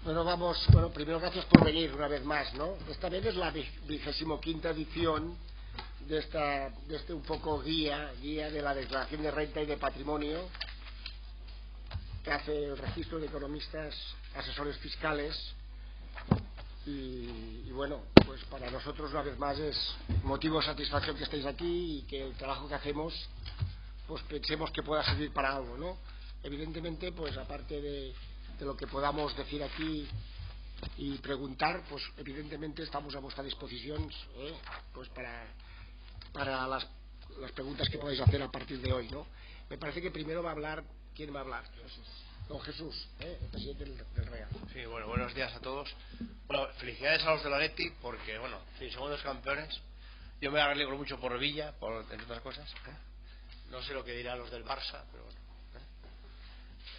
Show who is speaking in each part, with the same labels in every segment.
Speaker 1: Bueno, primero gracias por venir una vez más, ¿no? Esta vez es la 25ª edición de este un poco guía de la declaración de renta y de patrimonio que hace el registro de economistas asesores fiscales y bueno, pues para nosotros una vez más es motivo de satisfacción que estéis aquí y que el trabajo que hacemos pues pensemos que pueda servir para algo, ¿no? Evidentemente, pues aparte de lo que podamos decir aquí y preguntar, pues evidentemente estamos a vuestra disposición, pues para las preguntas que podáis hacer a partir de hoy, ¿no? Me parece que primero va a hablar, ¿quién va a hablar? Don Jesús, el presidente del REA.
Speaker 2: Sí, bueno, buenos días a todos. Bueno, felicidades a los del Atleti porque, bueno, sí, somos los campeones. Yo me alegro mucho por Villa, entre otras cosas. No sé lo que dirán los del Barça, pero bueno.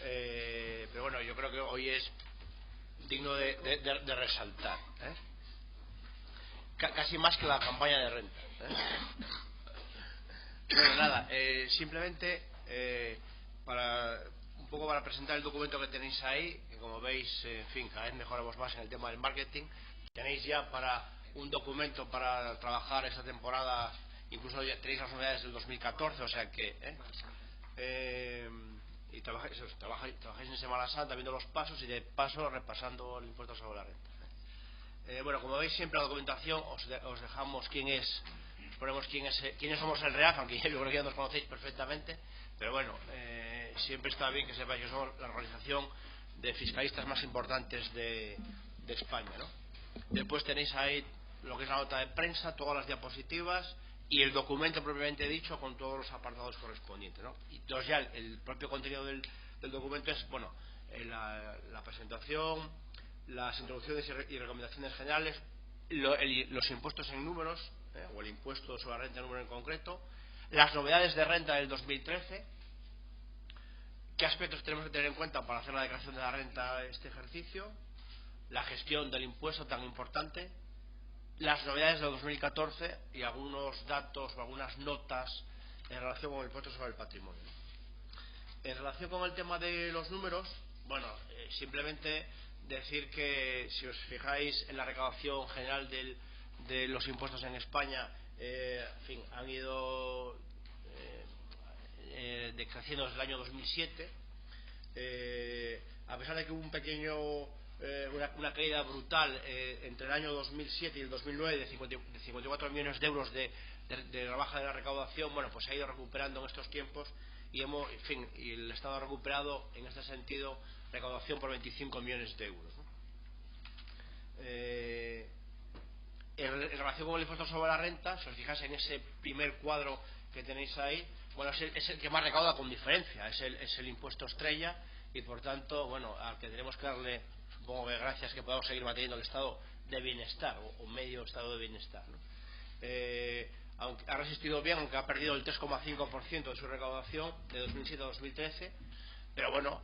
Speaker 2: Pero bueno, yo creo que hoy es digno de resaltar, casi más que la campaña de renta. Bueno, nada, simplemente un poco para presentar el documento que tenéis ahí, que como veis, en fin, cada vez mejoramos más en el tema del marketing. Tenéis ya para un documento para trabajar esta temporada, incluso ya tenéis las novedades del 2014, o sea que y trabajáis en Semana Santa viendo los pasos y de paso repasando el impuesto sobre la renta. Bueno, como veis siempre la documentación os dejamos quiénes somos el REAF, aunque yo creo que ya nos conocéis perfectamente, pero bueno, siempre está bien que sepáis que somos la organización de fiscalistas más importantes de España, ¿no? Después tenéis ahí lo que es la nota de prensa, todas las diapositivas y el documento propiamente dicho con todos los apartados correspondientes, ¿no? Y entonces ya el propio contenido del documento es, bueno, la presentación, las introducciones y recomendaciones generales, los impuestos en números, o el impuesto sobre la renta en número en concreto, las novedades de renta del 2013, qué aspectos tenemos que tener en cuenta para hacer la declaración de la renta este ejercicio, la gestión del impuesto tan importante, las novedades del 2014 y algunos datos o algunas notas en relación con el impuesto sobre el patrimonio. En relación con el tema de los números, bueno, simplemente decir que si os fijáis en la recaudación general de los impuestos en España, en fin, han ido decreciendo desde el año 2007, a pesar de que hubo un pequeño una caída brutal entre el año 2007 y el 2009 de 54 millones de euros de rebaja de la recaudación. Bueno, pues se ha ido recuperando en estos tiempos y el Estado ha recuperado en este sentido recaudación por 25 millones de euros, ¿no? En relación con el impuesto sobre la renta, si os fijáis en ese primer cuadro que tenéis ahí, bueno, es el que más recauda con diferencia, es el impuesto estrella y por tanto, bueno, al que tenemos que darle, supongo que gracias, que podamos seguir manteniendo el estado de bienestar o medio estado de bienestar, ¿no? Aunque ha resistido bien, aunque ha perdido el 3,5% de su recaudación de 2007 a 2013, pero bueno,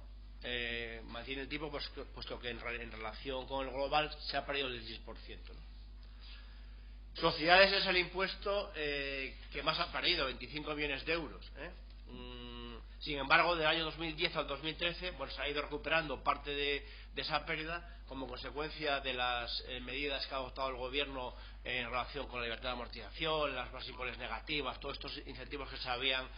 Speaker 2: mantiene el tipo, puesto que en relación con el global se ha perdido el 16%, ¿no? Sociedades es el impuesto que más ha perdido, 25 millones de euros. Sin embargo, del año 2010 al 2013, bueno, se ha ido recuperando parte de esa pérdida como consecuencia de las medidas que ha adoptado el gobierno en relación con la libertad de amortización, las bases imponibles negativas, todos estos incentivos que se habían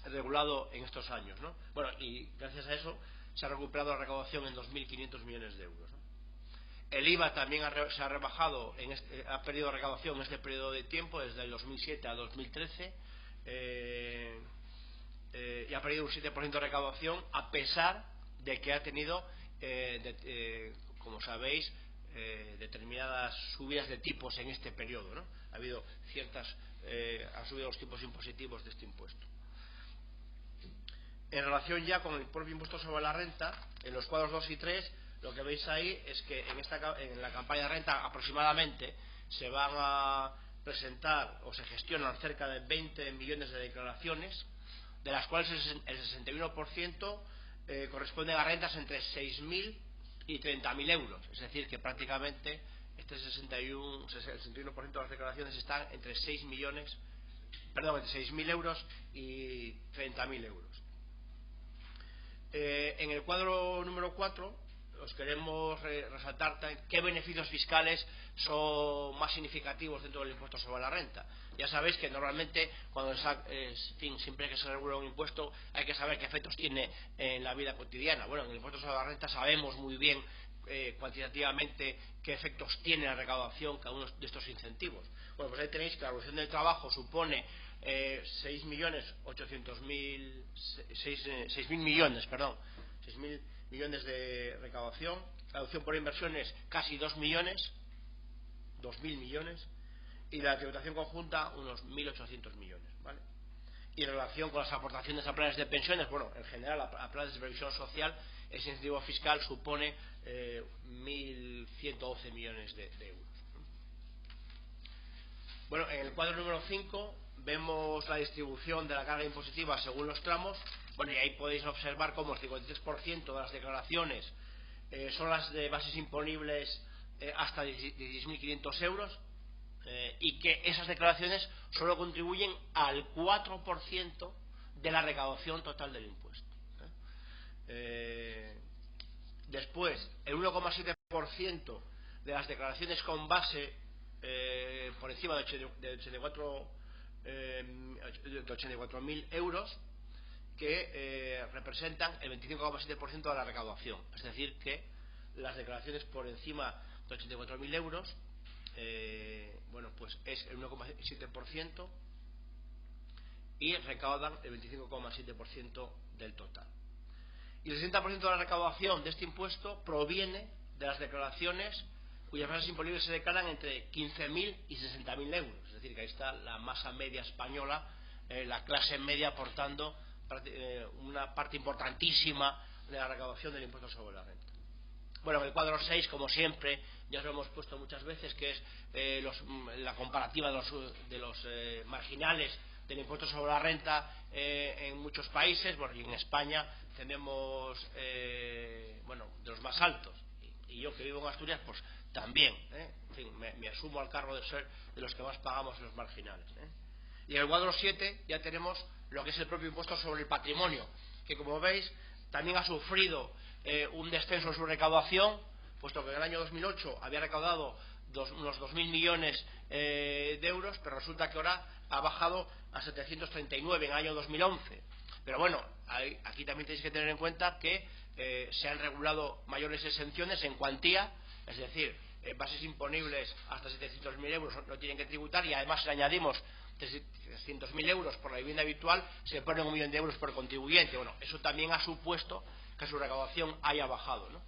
Speaker 2: regulado en estos años, ¿no? Bueno, y gracias a eso se ha recuperado la recaudación en 2.500 millones de euros, ¿no? El IVA también se ha rebajado, ha perdido recaudación en este periodo de tiempo, desde el 2007 a 2013, y ha perdido un 7% de recaudación, a pesar de que ha tenido, como sabéis, determinadas subidas de tipos en este periodo, ¿no? Ha habido han subido los tipos impositivos de este impuesto. En relación ya con el propio impuesto sobre la renta, en los cuadros 2 y 3, lo que veis ahí es que en la campaña de renta aproximadamente se van a presentar o se gestionan cerca de 20 millones de declaraciones, de las cuales el 61% corresponden a rentas entre 6.000 y 30.000 euros. Es decir, que prácticamente el 61% de las declaraciones están entre 6.000 euros y 30.000 euros. En el cuadro número 4 os queremos resaltar qué beneficios fiscales son más significativos dentro del impuesto sobre la renta. Ya sabéis que normalmente cuando siempre que se regula un impuesto hay que saber qué efectos tiene en la vida cotidiana. Bueno, en el impuesto sobre la renta sabemos muy bien cuantitativamente qué efectos tiene la recaudación cada uno de estos incentivos. Bueno, pues ahí tenéis que la reducción del trabajo supone 6.800.000 millones de recaudación. La reducción por inversiones casi 2.000 millones, y la tributación conjunta unos 1.800 millones, ¿vale? Y en relación con las aportaciones a planes de pensiones, bueno, en general a planes de previsión social, ese incentivo fiscal supone 1.111 millones de euros. Bueno, en el cuadro número 5 vemos la distribución de la carga impositiva según los tramos. Bueno, y ahí podéis observar cómo el 53% de las declaraciones son las de bases imponibles hasta 16.500 euros, y que esas declaraciones solo contribuyen al 4% de la recaudación total del impuesto. Después, el 1,7% de las declaraciones con base por encima de 84.000 euros, que representan el 25,7% de la recaudación. Es decir, que las declaraciones por encima de 84.000 euros, bueno, pues es el 1,7% y recaudan el 25,7% del total. Y el 60% de la recaudación de este impuesto proviene de las declaraciones cuyas bases imponibles se declaran entre 15.000 y 60.000 euros. Es decir, que ahí está la masa media española, la clase media aportando una parte importantísima de la recaudación del impuesto sobre la renta. Bueno, en el cuadro 6, como siempre, ya os lo hemos puesto muchas veces, que es la comparativa de los marginales del impuesto sobre la renta en muchos países. Bueno, y en España tenemos bueno, de los más altos, y yo que vivo en Asturias pues también, en fin, me asumo al cargo de ser de los que más pagamos los marginales. Y en el cuadro 7 ya tenemos lo que es el propio impuesto sobre el patrimonio, que como veis también ha sufrido un descenso en su recaudación, puesto que en el año 2008 había recaudado unos 2.000 millones de euros, pero resulta que ahora ha bajado a 739 en el año 2011. Pero bueno, aquí también tenéis que tener en cuenta que se han regulado mayores exenciones en cuantía, es decir, bases imponibles hasta 700.000 euros no tienen que tributar, y además si le añadimos 300.000 euros por la vivienda habitual, se pone 1 millón de euros por contribuyente. Bueno, eso también ha supuesto que su recaudación haya bajado, ¿no?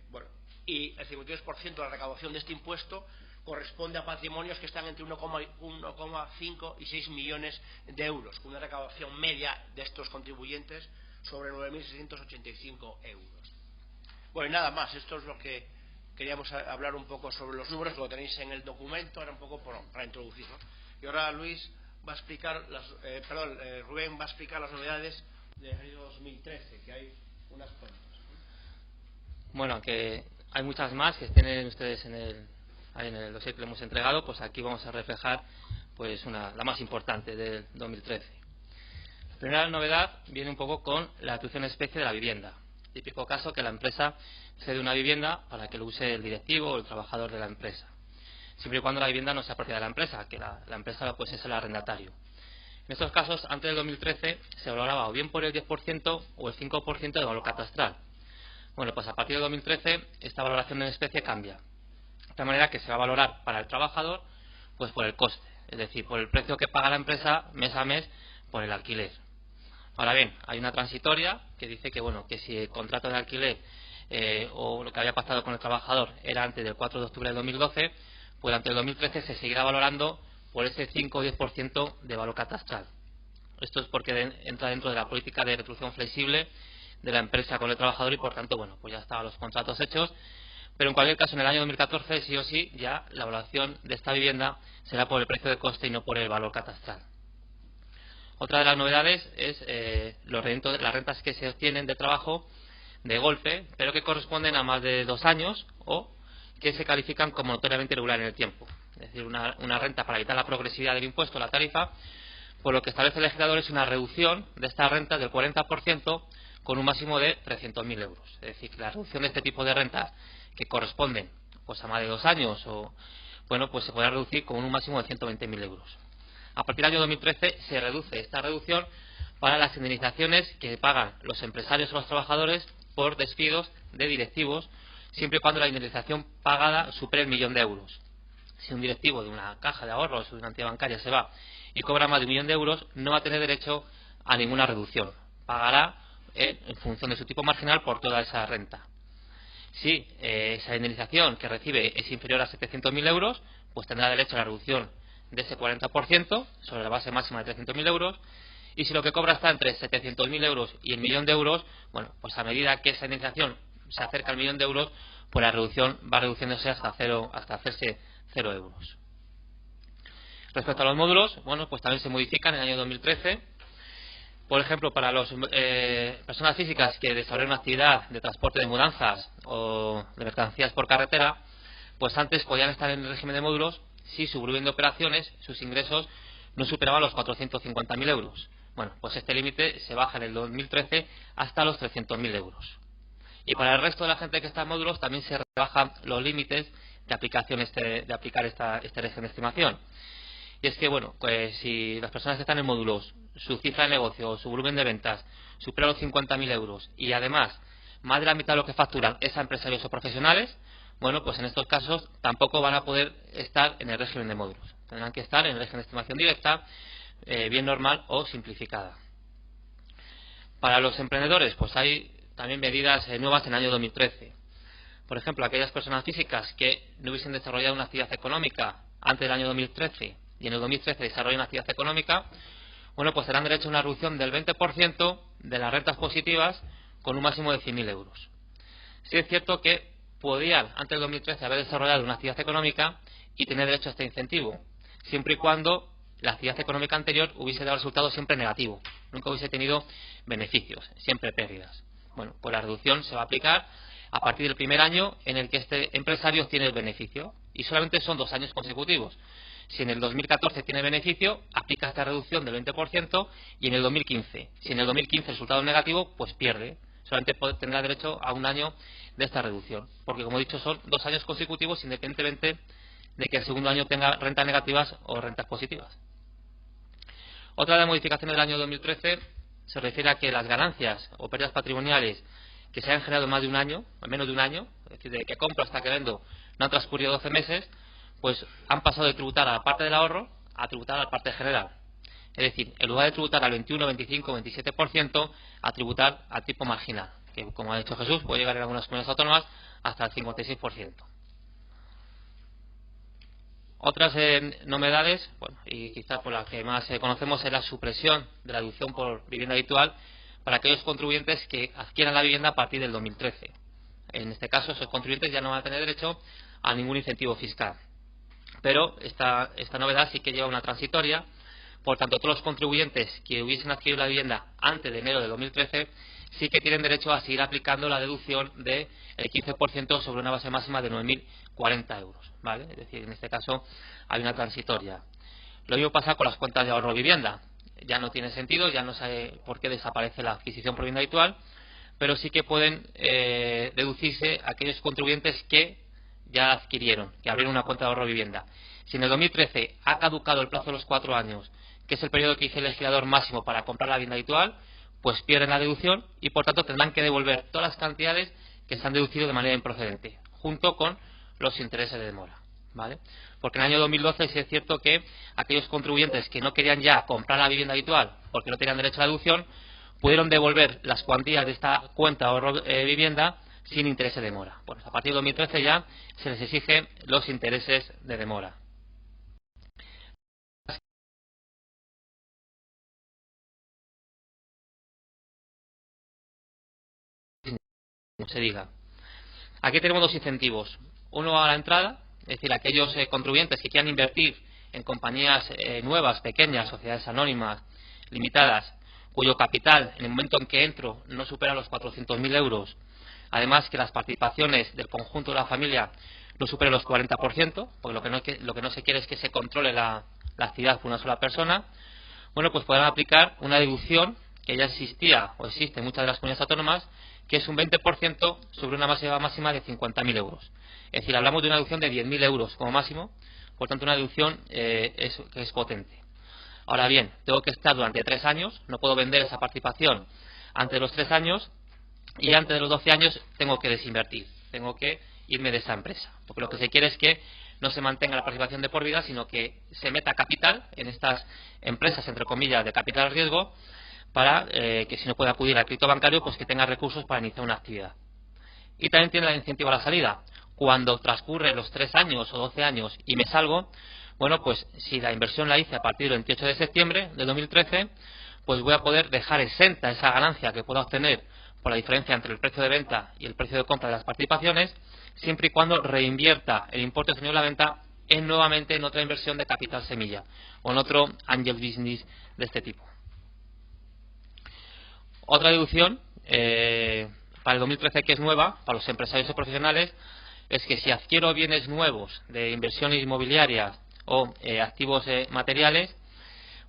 Speaker 2: Bueno, y el 53% de la recaudación de este impuesto corresponde a patrimonios que están entre 1,5 y 6 millones de euros, con una recaudación media de estos contribuyentes sobre 9.685 euros. Bueno, y nada más, esto es lo que queríamos hablar un poco sobre los números, lo tenéis en el documento, era un poco para introducirlo. Y ahora Luis va a explicar, Rubén va a explicar las novedades del año 2013, que hay unas cuantas.
Speaker 3: Bueno, que hay muchas más que tienen ustedes en el dossier que le hemos entregado, pues aquí vamos a reflejar pues la más importante del 2013. La primera novedad viene un poco con la atribución en especie de la vivienda. Típico caso que la empresa cede una vivienda para que lo use el directivo o el trabajador de la empresa, siempre y cuando la vivienda no sea propiedad de la empresa, que la empresa pues es el arrendatario. En estos casos, antes del 2013, se valoraba o bien por el 10% o el 5% de valor catastral. Bueno, pues a partir del 2013 esta valoración en especie cambia, de tal manera que se va a valorar para el trabajador pues por el coste, es decir, por el precio que paga la empresa mes a mes por el alquiler. Ahora bien, hay una transitoria que dice que bueno, que si el contrato de alquiler o lo que había pasado con el trabajador era antes del 4 de octubre del 2012, pues antes del 2013 se seguirá valorando por ese 5 o 10% de valor catastral. Esto es porque entra dentro de la política de retribución flexible de la empresa con el trabajador, y por tanto, bueno, pues ya estaban los contratos hechos. Pero en cualquier caso, en el año 2014, sí o sí, ya la valoración de esta vivienda será por el precio de coste y no por el valor catastral. Otra de las novedades es las rentas que se obtienen de trabajo de golpe, pero que corresponden a más de 2 años o que se califican como notoriamente irregular en el tiempo. Es decir, una renta, para evitar la progresividad del impuesto, la tarifa, por lo que establece el legislador es una reducción de esta renta del 40% con un máximo de 300.000 euros. Es decir, que la reducción de este tipo de rentas que corresponden pues a más de 2 años o bueno, pues se podrá reducir con un máximo de 120.000 euros. A partir del año 2013 se reduce esta reducción para las indemnizaciones que pagan los empresarios o los trabajadores por despidos de directivos, siempre y cuando la indemnización pagada supere el 1.000.000 de euros. Si un directivo de una caja de ahorros o de una entidad bancaria se va y cobra más de 1.000.000 de euros, no va a tener derecho a ninguna reducción. Pagará en función de su tipo marginal por toda esa renta. Si esa indemnización que recibe es inferior a 700.000 euros, pues tendrá derecho a la reducción de ese 40% sobre la base máxima de 300.000 euros. Y si lo que cobra está entre 700.000 euros y el 1.000.000 de euros, bueno, pues a medida que esa indemnización se acerca al 1.000.000 de euros, pues la reducción va reduciéndose hasta hacerse 0 euros. Respecto a los módulos, bueno, pues también se modifican en el año 2013. Por ejemplo, para las personas físicas que desarrollan una actividad de transporte de mudanzas o de mercancías por carretera, pues antes podían estar en el régimen de módulos si su volumen de operaciones, sus ingresos, no superaban los 450.000 euros. Bueno, pues este límite se baja en el 2013 hasta los 300.000 euros. Y para el resto de la gente que está en módulos también se rebajan los límites de aplicación de aplicar este régimen de estimación. Y es que, bueno, pues si las personas que están en módulos, su cifra de negocio o su volumen de ventas supera los 50.000 euros y además más de la mitad de lo que facturan es a empresarios o profesionales, bueno, pues en estos casos tampoco van a poder estar en el régimen de módulos. Tendrán que estar en el régimen de estimación directa, bien normal o simplificada. Para los emprendedores, pues hay también medidas nuevas en el año 2013. Por ejemplo, aquellas personas físicas que no hubiesen desarrollado una actividad económica antes del año 2013 y en el 2013 desarrollan una actividad económica, bueno, pues tendrán derecho a una reducción del 20% de las rentas positivas con un máximo de 100.000 euros. Sí es cierto que podían, antes del 2013, haber desarrollado una actividad económica y tener derecho a este incentivo, siempre y cuando la actividad económica anterior hubiese dado resultado siempre negativo, nunca hubiese tenido beneficios, siempre pérdidas. Bueno, pues la reducción se va a aplicar a partir del primer año en el que este empresario obtiene el beneficio, y solamente son 2 años consecutivos. Si en el 2014 tiene beneficio, aplica esta reducción del 20%, y en el 2015. Si en el 2015 el resultado es negativo, pues pierde. Solamente tendrá derecho a 1 año de esta reducción. Porque, como he dicho, son 2 años consecutivos, independientemente de que el segundo año tenga rentas negativas o rentas positivas. Otra de las modificaciones del año 2013 se refiere a que las ganancias o pérdidas patrimoniales que se hayan generado en más de 1 año, en menos de 1 año, es decir, de que compro hasta que vendo, no han transcurrido 12 meses, pues han pasado de tributar a la parte del ahorro a tributar a la parte general. Es decir, en lugar de tributar al 21, 25, 27%, a tributar al tipo marginal, que, como ha dicho Jesús, puede llegar en algunas comunidades autónomas hasta el 56%. Otras novedades, bueno, y quizás por las que más conocemos, es la supresión de la deducción por vivienda habitual para aquellos contribuyentes que adquieran la vivienda a partir del 2013. En este caso, esos contribuyentes ya no van a tener derecho a ningún incentivo fiscal. Pero esta novedad sí que lleva una transitoria. Por tanto, todos los contribuyentes que hubiesen adquirido la vivienda antes de enero de 2013 sí que tienen derecho a seguir aplicando la deducción del 15% sobre una base máxima de 9.040 euros, ¿vale? Es decir, en este caso hay una transitoria. Lo mismo pasa con las cuentas de ahorro vivienda. Ya no tiene sentido, ya no sabe por qué desaparece la adquisición por vivienda habitual, pero sí que pueden deducirse aquellos contribuyentes que ya adquirieron, que abrieron una cuenta de ahorro vivienda. Si en el 2013 ha caducado el plazo de los 4 años, que es el periodo que dice el legislador máximo para comprar la vivienda habitual, pues pierden la deducción y por tanto tendrán que devolver todas las cantidades que se han deducido de manera improcedente, junto con los intereses de demora, ¿vale? Porque en el año 2012 sí es cierto que aquellos contribuyentes que no querían ya comprar la vivienda habitual porque no tenían derecho a la deducción, pudieron devolver las cuantías de esta cuenta de ahorro vivienda sin interés de demora. Bueno, a partir de 2013 ya se les exigen los intereses de demora. Se diga. Aquí tenemos 2 incentivos. Uno a la entrada, es decir, aquellos contribuyentes que quieran invertir en compañías nuevas, pequeñas, sociedades anónimas, limitadas, cuyo capital en el momento en que entro no supera los 400.000 euros. Además, que las participaciones del conjunto de la familia no superen los 40%, porque lo que no se quiere es que se controle la actividad por una sola persona. bueno, pues podrán aplicar una deducción que ya existía o existe en muchas de las comunidades autónomas, que es un 20% sobre una masiva máxima de 50.000 euros. Es decir, hablamos de una deducción de 10.000 euros como máximo, por tanto una deducción que es potente. Ahora bien, tengo que estar durante 3 años, no puedo vender esa participación antes de los 3 años, y antes de los 12 años tengo que desinvertir, tengo que irme de esa empresa, porque lo que se quiere es que no se mantenga la participación de por vida, sino que se meta capital en estas empresas, entre comillas, de capital riesgo, para que si no puede acudir al crédito bancario, pues que tenga recursos para iniciar una actividad. Y también tiene el incentivo a la salida. Cuando transcurren los 3 años o 12 años y me salgo, bueno, pues si la inversión la hice a partir del 28 de septiembre de 2013, pues voy a poder dejar exenta esa ganancia que pueda obtener por la diferencia entre el precio de venta y el precio de compra de las participaciones, siempre y cuando reinvierta el importe obtenido de la venta nuevamente en otra inversión de capital semilla o en otro angel business de este tipo. Otra deducción para el 2013 que es nueva para los empresarios y profesionales es que si adquiero bienes nuevos de inversiones inmobiliarias o activos materiales,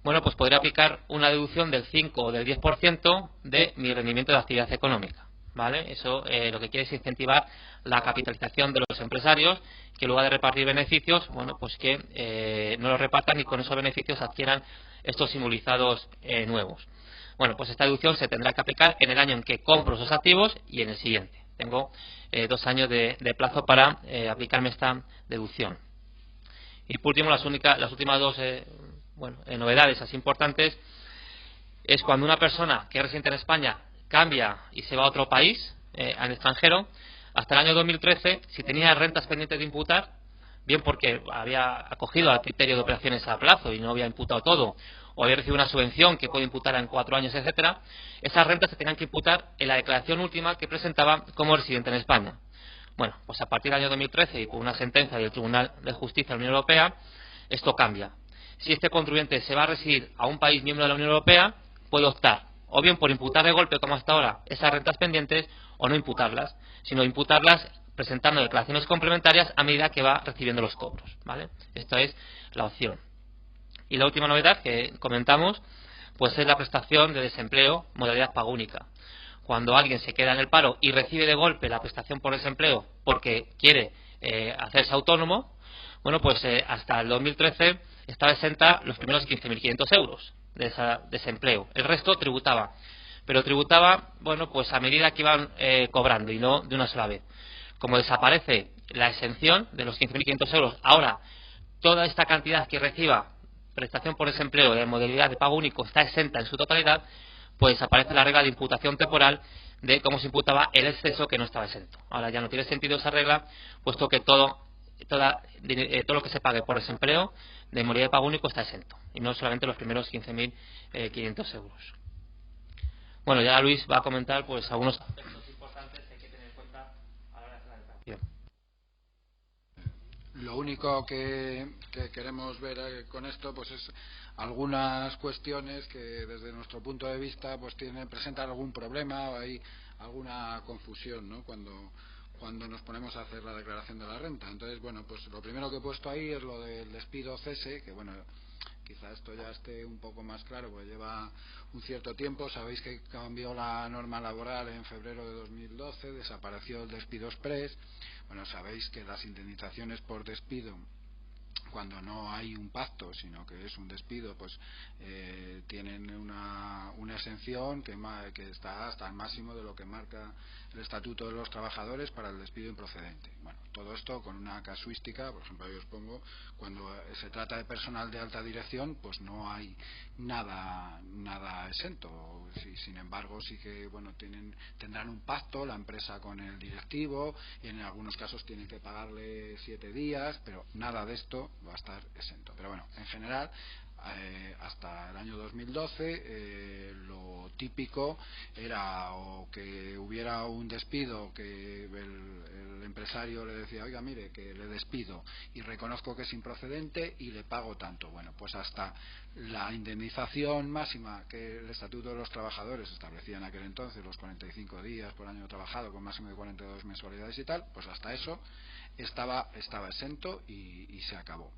Speaker 3: bueno, pues podré aplicar una deducción del 5 o del 10% de mi rendimiento de actividad económica, ¿vale? Eso lo que quiere es incentivar la capitalización de los empresarios, que en lugar de repartir beneficios, bueno, pues que no los repartan y con esos beneficios adquieran estos inmovilizados nuevos. Bueno, pues esta deducción se tendrá que aplicar en el año en que compro esos activos y en el siguiente. Tengo 2 años de plazo para aplicarme esta deducción. Y por último, las últimas 2 novedades así importantes es cuando una persona que es residente en España cambia y se va a otro país, al extranjero, hasta el año 2013, si tenía rentas pendientes de imputar, bien porque había acogido al criterio de operaciones a plazo y no había imputado todo, o había recibido una subvención que puede imputar en 4 años, etcétera, esas rentas se tenían que imputar en la declaración última que presentaba como residente en España. Bueno, pues a partir del año 2013 y por una sentencia del Tribunal de Justicia de la Unión Europea, esto cambia. Si este contribuyente se va a residir a un país miembro de la Unión Europea, puede optar o bien por imputar de golpe, como hasta ahora, esas rentas pendientes, o no imputarlas, sino imputarlas presentando declaraciones complementarias a medida que va recibiendo los cobros, ¿vale? Esta es la opción. Y la última novedad que comentamos, pues es la prestación de desempleo, modalidad pago única. Cuando alguien se queda en el paro y recibe de golpe la prestación por desempleo porque quiere hacerse autónomo, bueno, pues hasta el 2013 estaba exenta los primeros 15.500 euros de ese desempleo. El resto tributaba, pero tributaba, bueno, pues a medida que iban cobrando y no de una sola vez. Como desaparece la exención de los 15.500 euros, ahora toda esta cantidad que reciba prestación por desempleo de modalidad de pago único está exenta en su totalidad, pues aparece la regla de imputación temporal de cómo se imputaba el exceso que no estaba exento. Ahora ya no tiene sentido esa regla, puesto que todo lo que se pague por desempleo de modalidad de pago único está exento, y no solamente los primeros 15.500 euros. Bueno, ya Luis va a comentar pues algunos aspectos importantes que hay que tener en cuenta a la hora de hacer la declaración.
Speaker 4: Lo único que queremos ver con esto pues es algunas cuestiones que desde nuestro punto de vista pues presentan algún problema o hay alguna confusión, ¿no? cuando nos ponemos a hacer la declaración de la renta. Entonces, bueno, pues lo primero que he puesto ahí es lo del despido cese, que bueno, quizá esto ya esté un poco más claro, porque lleva un cierto tiempo. Sabéis que cambió la norma laboral en febrero de 2012, desapareció el despido express. Bueno, sabéis que las indemnizaciones por despido, cuando no hay un pacto, sino que es un despido, pues tienen una exención que está hasta el máximo de lo que marca el Estatuto de los Trabajadores para el despido improcedente. Bueno, todo esto con una casuística. Por ejemplo, yo os pongo, cuando se trata de personal de alta dirección, pues no hay nada exento. Sin embargo, sí que bueno tendrán un pacto la empresa con el directivo, y en algunos casos tienen que pagarle 7 días, pero nada de esto va a estar exento. Pero bueno, en general, hasta el año 2012 lo típico era o que hubiera un despido, que el empresario le decía, oiga, mire, que le despido y reconozco que es improcedente y le pago tanto. Bueno, pues hasta la indemnización máxima que el Estatuto de los Trabajadores establecía en aquel entonces, los 45 días por año trabajado con máximo de 42 mensualidades y tal, pues hasta eso estaba exento y se acabó.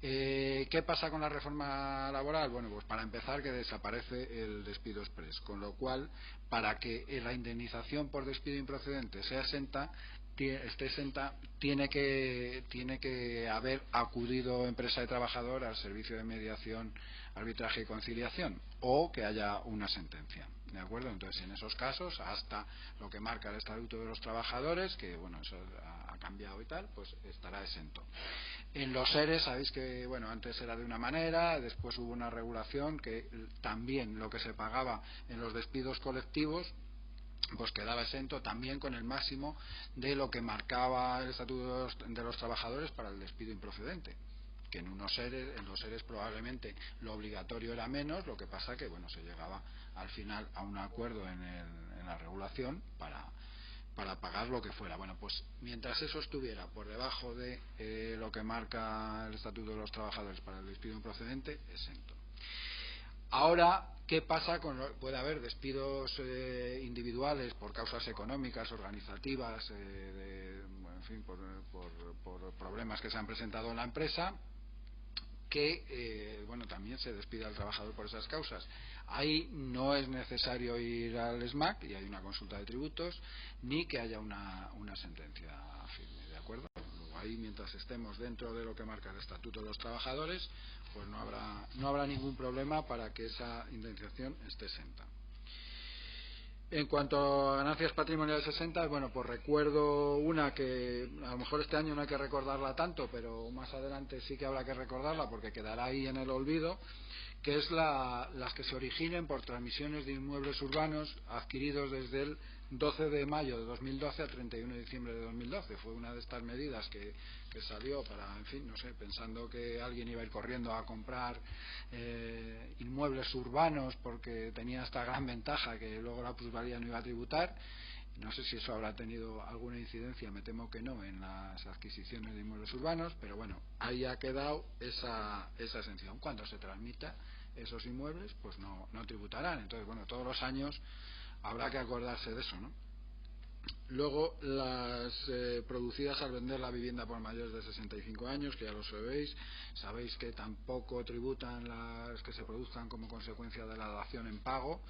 Speaker 4: ¿Qué pasa con la reforma laboral? Bueno, pues para empezar que desaparece el despido exprés, con lo cual para que la indemnización por despido improcedente sea esté exenta, tiene que haber acudido empresa de trabajador al servicio de mediación, arbitraje y conciliación, o que haya una sentencia, ¿de acuerdo? Entonces, en esos casos, hasta lo que marca el Estatuto de los Trabajadores, que bueno, eso ha cambiado y tal, pues estará exento. En los ERES, sabéis que bueno, antes era de una manera, después hubo una regulación que también lo que se pagaba en los despidos colectivos pues quedaba exento, también con el máximo de lo que marcaba el Estatuto de los Trabajadores para el despido improcedente, que en los ERES probablemente lo obligatorio era menos, lo que pasa que bueno, se llegaba al final a un acuerdo en la regulación para pagar lo que fuera. Bueno, pues mientras eso estuviera por debajo de lo que marca el Estatuto de los Trabajadores para el despido improcedente, exento. Ahora, ¿qué pasa puede haber despidos individuales por causas económicas, organizativas, en fin, por problemas que se han presentado en la empresa, que bueno, también se despide al trabajador por esas causas? Ahí no es necesario ir al SMAC y hay una consulta de tributos, ni que haya una sentencia firme, ¿de acuerdo? Luego ahí, mientras estemos dentro de lo que marca el Estatuto de los Trabajadores, pues no habrá ningún problema para que esa indemnización esté exenta. En cuanto a ganancias patrimoniales exentas, bueno, pues recuerdo una que a lo mejor este año no hay que recordarla tanto, pero más adelante sí que habrá que recordarla porque quedará ahí en el olvido, que es las que se originen por transmisiones de inmuebles urbanos adquiridos desde el 12 de mayo de 2012 al 31 de diciembre de 2012. Fue una de estas medidas que salió para, en fin, no sé, pensando que alguien iba a ir corriendo a comprar inmuebles urbanos porque tenía esta gran ventaja que luego la plusvalía no iba a tributar. No sé si eso habrá tenido alguna incidencia, me temo que no, en las adquisiciones de inmuebles urbanos, pero bueno, ahí ha quedado esa exención. Cuando se transmita esos inmuebles, pues no tributarán. Entonces, bueno, todos los años habrá que acordarse de eso, ¿no? Luego, las producidas al vender la vivienda por mayores de 65 años, que ya lo sabéis que tampoco tributan las que se produzcan como consecuencia de la dación en pago.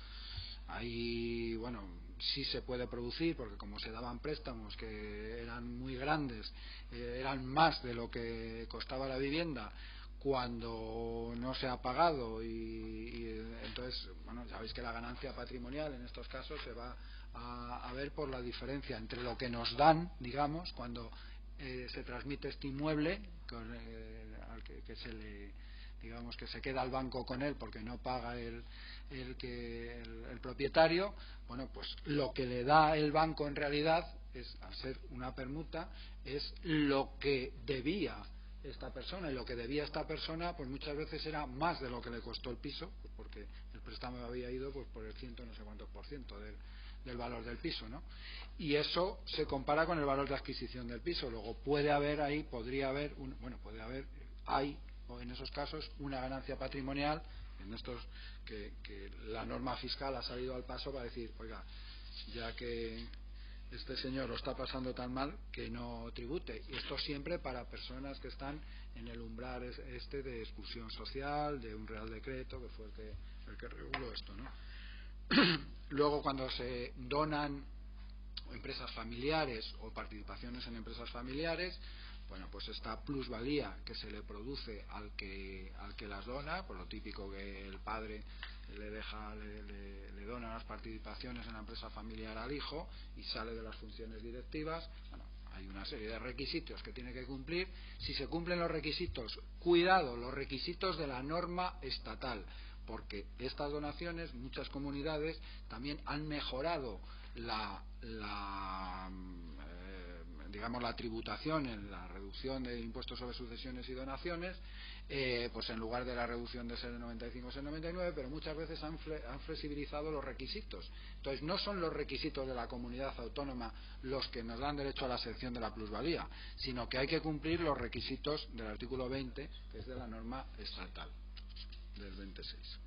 Speaker 4: Ahí, bueno, sí se puede producir, porque como se daban préstamos que eran muy grandes, eran más de lo que costaba la vivienda cuando no se ha pagado, y entonces, bueno, ya veis que la ganancia patrimonial en estos casos se va a ver por la diferencia entre lo que nos dan, digamos, cuando se transmite este inmueble al que se le, digamos, que se queda al banco con él porque no paga el propietario. Bueno, pues lo que le da el banco en realidad es, al ser una permuta, es lo que debía esta persona, y lo que debía esta persona pues muchas veces era más de lo que le costó el piso, pues porque el préstamo había ido pues por el ciento no sé cuántos por ciento del valor del piso, ¿no? Y eso se compara con el valor de adquisición del piso. Luego hay o en esos casos una ganancia patrimonial, en estos que la norma fiscal ha salido al paso para decir, oiga, ya que este señor lo está pasando tan mal, que no tribute. Y esto siempre para personas que están en el umbral de exclusión social, de un real decreto que fue el que reguló esto, ¿no? Luego, cuando se donan empresas familiares o participaciones en empresas familiares, bueno, pues esta plusvalía que se le produce al que las dona, por lo típico que el padre le dona las participaciones en la empresa familiar al hijo y sale de las funciones directivas. Bueno, hay una serie de requisitos que tiene que cumplir. Si se cumplen los requisitos, cuidado, los requisitos de la norma estatal, porque estas donaciones, muchas comunidades también han mejorado digamos la tributación en la reducción de impuestos sobre sucesiones y donaciones, pues en lugar de la reducción de ser el 95 ser el 99, pero muchas veces han flexibilizado los requisitos. Entonces no son los requisitos de la comunidad autónoma los que nos dan derecho a la exención de la plusvalía, sino que hay que cumplir los requisitos del artículo 20, que es de la norma estatal del 26.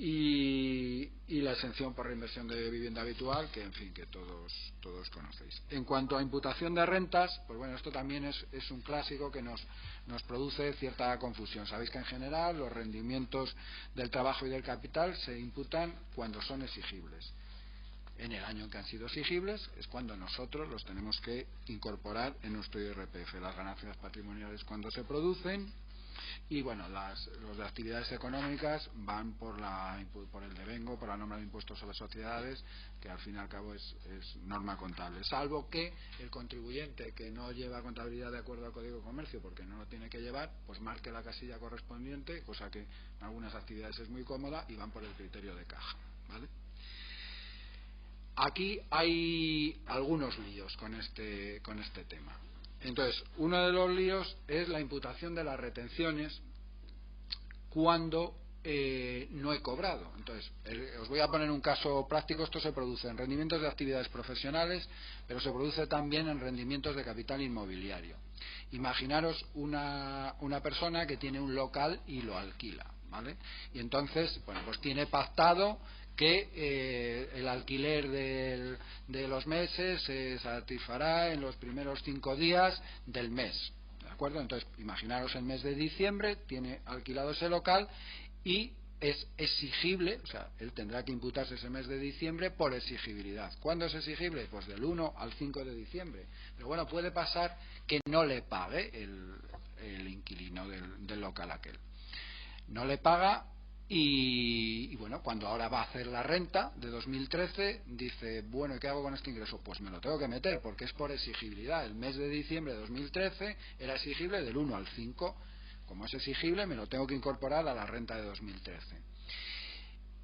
Speaker 4: y la exención por reinversión de vivienda habitual, que en fin, que todos conocéis. En cuanto a imputación de rentas, pues bueno, esto también es un clásico que nos produce cierta confusión. Sabéis que en general los rendimientos del trabajo y del capital se imputan cuando son exigibles. En el año en que han sido exigibles es cuando nosotros los tenemos que incorporar en nuestro IRPF. Las ganancias patrimoniales cuando se producen, y bueno, las de actividades económicas van por el devengo, por la norma de impuestos sobre sociedades, que al fin y al cabo es norma contable, salvo que el contribuyente que no lleva contabilidad de acuerdo al Código de Comercio, porque no lo tiene que llevar, pues marque la casilla correspondiente, cosa que en algunas actividades es muy cómoda, y van por el criterio de caja, ¿vale? Aquí hay algunos líos con este tema. Entonces, uno de los líos es la imputación de las retenciones cuando no he cobrado. Entonces, os voy a poner un caso práctico. Esto se produce en rendimientos de actividades profesionales, pero se produce también en rendimientos de capital inmobiliario. Imaginaros una persona que tiene un local y lo alquila, ¿vale? Y entonces, bueno, pues tiene pactado que el alquiler de los meses se satisfará en los primeros 5 días del mes, ¿de acuerdo? Entonces, imaginaros el mes de diciembre, tiene alquilado ese local y es exigible, o sea, él tendrá que imputarse ese mes de diciembre por exigibilidad. ¿Cuándo es exigible? Pues del 1 al 5 de diciembre. Pero bueno, puede pasar que no le pague el inquilino del local aquel. No le paga. Y bueno, cuando ahora va a hacer la renta de 2013, dice, bueno, ¿y qué hago con este ingreso? Pues me lo tengo que meter, porque es por exigibilidad. El mes de diciembre de 2013 era exigible del 1 al 5. Como es exigible, me lo tengo que incorporar a la renta de 2013.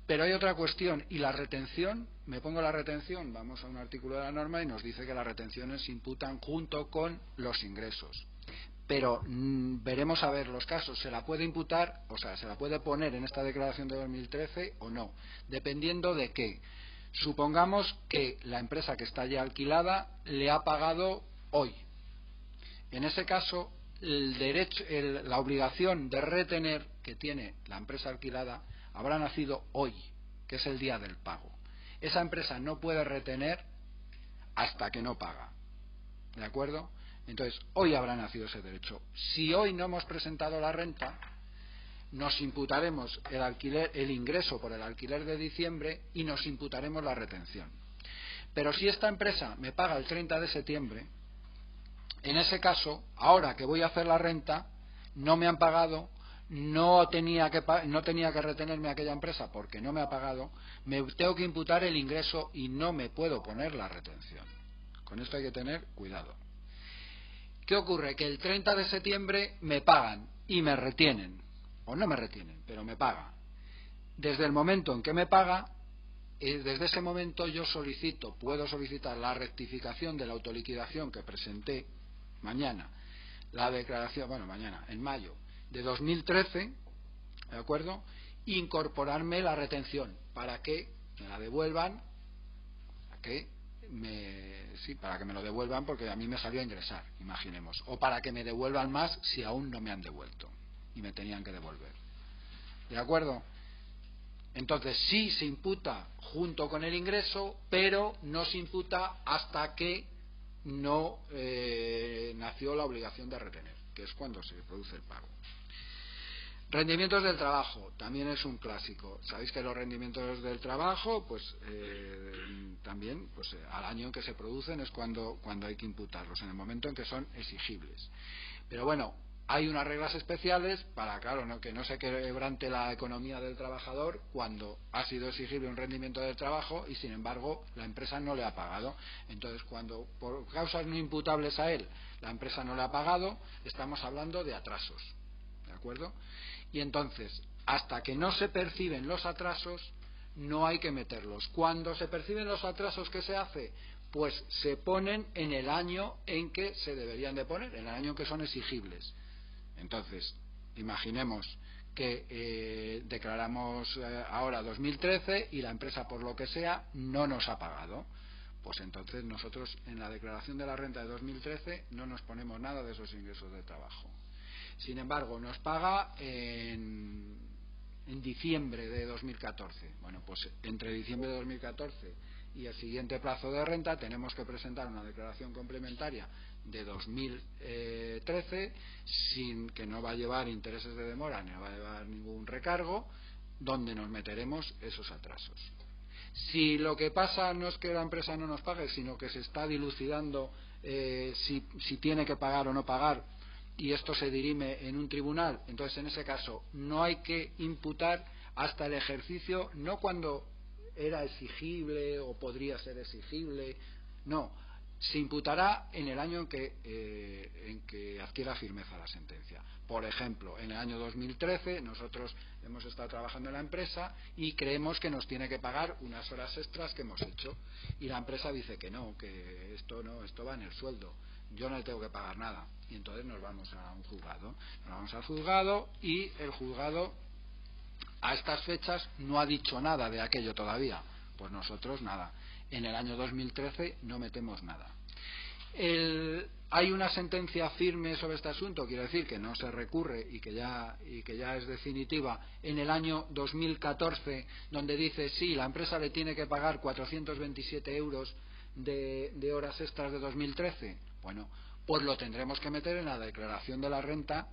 Speaker 4: Pero hay otra cuestión, y la retención, me pongo la retención, vamos a un artículo de la norma y nos dice que las retenciones se imputan junto con los ingresos. Pero veremos a ver los casos, se la puede imputar, o sea, se la puede poner en esta declaración de 2013 o no, dependiendo de qué. Supongamos que la empresa que está ya alquilada le ha pagado hoy. En ese caso, la obligación de retener que tiene la empresa alquilada habrá nacido hoy, que es el día del pago. Esa empresa no puede retener hasta que no paga, ¿de acuerdo? Entonces, hoy habrá nacido ese derecho. Si hoy no hemos presentado la renta, nos imputaremos el ingreso por el alquiler de diciembre y nos imputaremos la retención. Pero si esta empresa me paga el 30 de septiembre, en ese caso, ahora que voy a hacer la renta, no me han pagado, no tenía que retenerme a aquella empresa porque no me ha pagado, me tengo que imputar el ingreso y no me puedo poner la retención. Con esto hay que tener cuidado. ¿Qué ocurre? Que el 30 de septiembre me pagan y me retienen, o no me retienen, pero me pagan. Desde el momento en que me paga, desde ese momento yo puedo solicitar la rectificación de la autoliquidación que presenté mañana, la declaración, en mayo de 2013, ¿de acuerdo? Incorporarme la retención para que me la devuelvan, para que me lo devuelvan porque a mí me salió a ingresar, imaginemos, o para que me devuelvan más si aún no me han devuelto y me tenían que devolver, ¿de acuerdo? Entonces sí se imputa junto con el ingreso, pero no se imputa hasta que no nació la obligación de retener, que es cuando se produce el pago. Rendimientos del trabajo, también es un clásico. Sabéis que los rendimientos del trabajo, pues también al año en que se producen es cuando hay que imputarlos, en el momento en que son exigibles. Pero bueno, hay unas reglas especiales para, claro, que no se quebrante la economía del trabajador cuando ha sido exigible un rendimiento del trabajo y sin embargo la empresa no le ha pagado. Entonces, cuando por causas no imputables a él la empresa no le ha pagado, estamos hablando de atrasos, ¿de acuerdo? Y entonces, hasta que no se perciben los atrasos, no hay que meterlos. Cuando se perciben los atrasos, ¿qué se hace? Pues se ponen en el año en que se deberían de poner, en el año en que son exigibles. Entonces, imaginemos que declaramos ahora 2013 y la empresa, por lo que sea, no nos ha pagado. Pues entonces nosotros en la declaración de la renta de 2013 no nos ponemos nada de esos ingresos de trabajo. Sin embargo, nos paga en en diciembre de 2014. Bueno, pues entre diciembre de 2014 y el siguiente plazo de renta tenemos que presentar una declaración complementaria de 2013 sin que no va a llevar intereses de demora ni va a llevar ningún recargo, donde nos meteremos esos atrasos. Si lo que pasa no es que la empresa no nos pague, sino que se está dilucidando si tiene que pagar o no pagar, y esto se dirime en un tribunal, entonces en ese caso no hay que imputar hasta el ejercicio, no cuando era exigible o podría ser exigible, no, se imputará en el año en que adquiera firmeza la sentencia. Por ejemplo, en el año 2013 nosotros hemos estado trabajando en la empresa y creemos que nos tiene que pagar unas horas extras que hemos hecho, y la empresa dice que no, que esto no, esto va en el sueldo, yo no le tengo que pagar nada, y entonces nos vamos a un juzgado, y el juzgado a estas fechas no ha dicho nada de aquello todavía, pues nosotros nada, en el año 2013 no metemos nada. Hay una sentencia firme sobre este asunto, quiero decir que no se recurre y que ya es definitiva, en el año 2014, donde dice sí, la empresa le tiene que pagar 427 euros de horas extras de 2013. Bueno, pues lo tendremos que meter en la declaración de la renta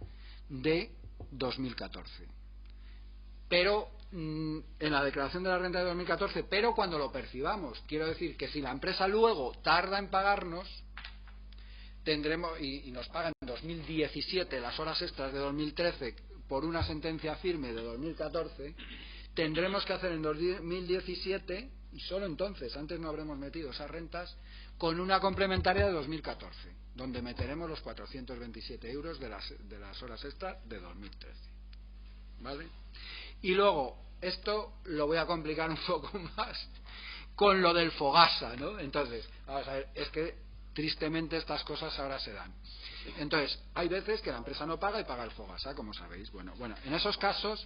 Speaker 4: de 2014. Pero en la declaración de la renta de 2014, pero cuando lo percibamos, quiero decir que si la empresa luego tarda en pagarnos, tendremos y nos pagan en 2017 las horas extras de 2013 por una sentencia firme de 2014, tendremos que hacer en 2017, y solo entonces, antes no habremos metido esas rentas, con una complementaria de 2014, donde meteremos los 427 euros de las horas extras de 2013. ¿Vale? Y luego, esto lo voy a complicar un poco más con lo del Fogasa, ¿no? Entonces, vamos a ver, es que tristemente estas cosas ahora se dan. Entonces, hay veces que la empresa no paga y paga el Fogasa, como sabéis. Bueno, en esos casos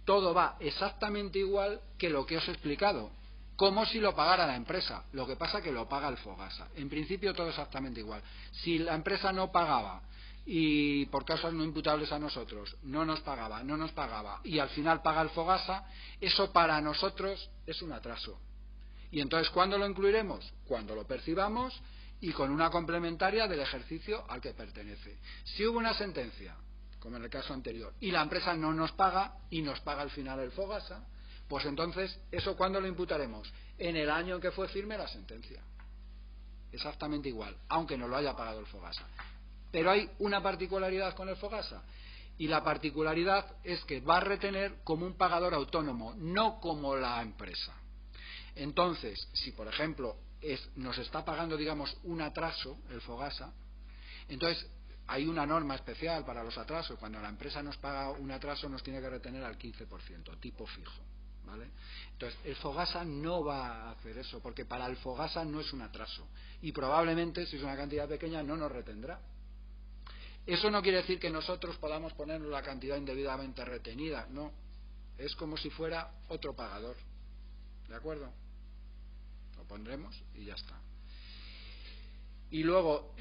Speaker 4: todo va exactamente igual que lo que os he explicado, como si lo pagara la empresa. Lo que pasa que lo paga el Fogasa. En principio todo exactamente igual. Si la empresa no pagaba y por causas no imputables a nosotros no nos pagaba y al final paga el Fogasa, eso para nosotros es un atraso. Y entonces, ¿cuándo lo incluiremos? Cuando lo percibamos y con una complementaria del ejercicio al que pertenece. Si hubo una sentencia, como en el caso anterior, y la empresa no nos paga y nos paga al final el Fogasa, pues entonces, ¿eso cuándo lo imputaremos? En el año en que fue firme la sentencia. Exactamente igual, aunque no lo haya pagado el Fogasa. Pero hay una particularidad con el Fogasa, y la particularidad es que va a retener como un pagador autónomo, no como la empresa. Entonces, si por ejemplo nos está pagando, digamos, un atraso el Fogasa, entonces hay una norma especial para los atrasos. Cuando la empresa nos paga un atraso nos tiene que retener al 15%, tipo fijo, ¿vale? Entonces el Fogasa no va a hacer eso, porque para el Fogasa no es un atraso, y probablemente si es una cantidad pequeña no nos retendrá. Eso no quiere decir que nosotros podamos poner la cantidad indebidamente retenida, no, es como si fuera otro pagador, ¿de acuerdo? Lo pondremos y ya está. Y luego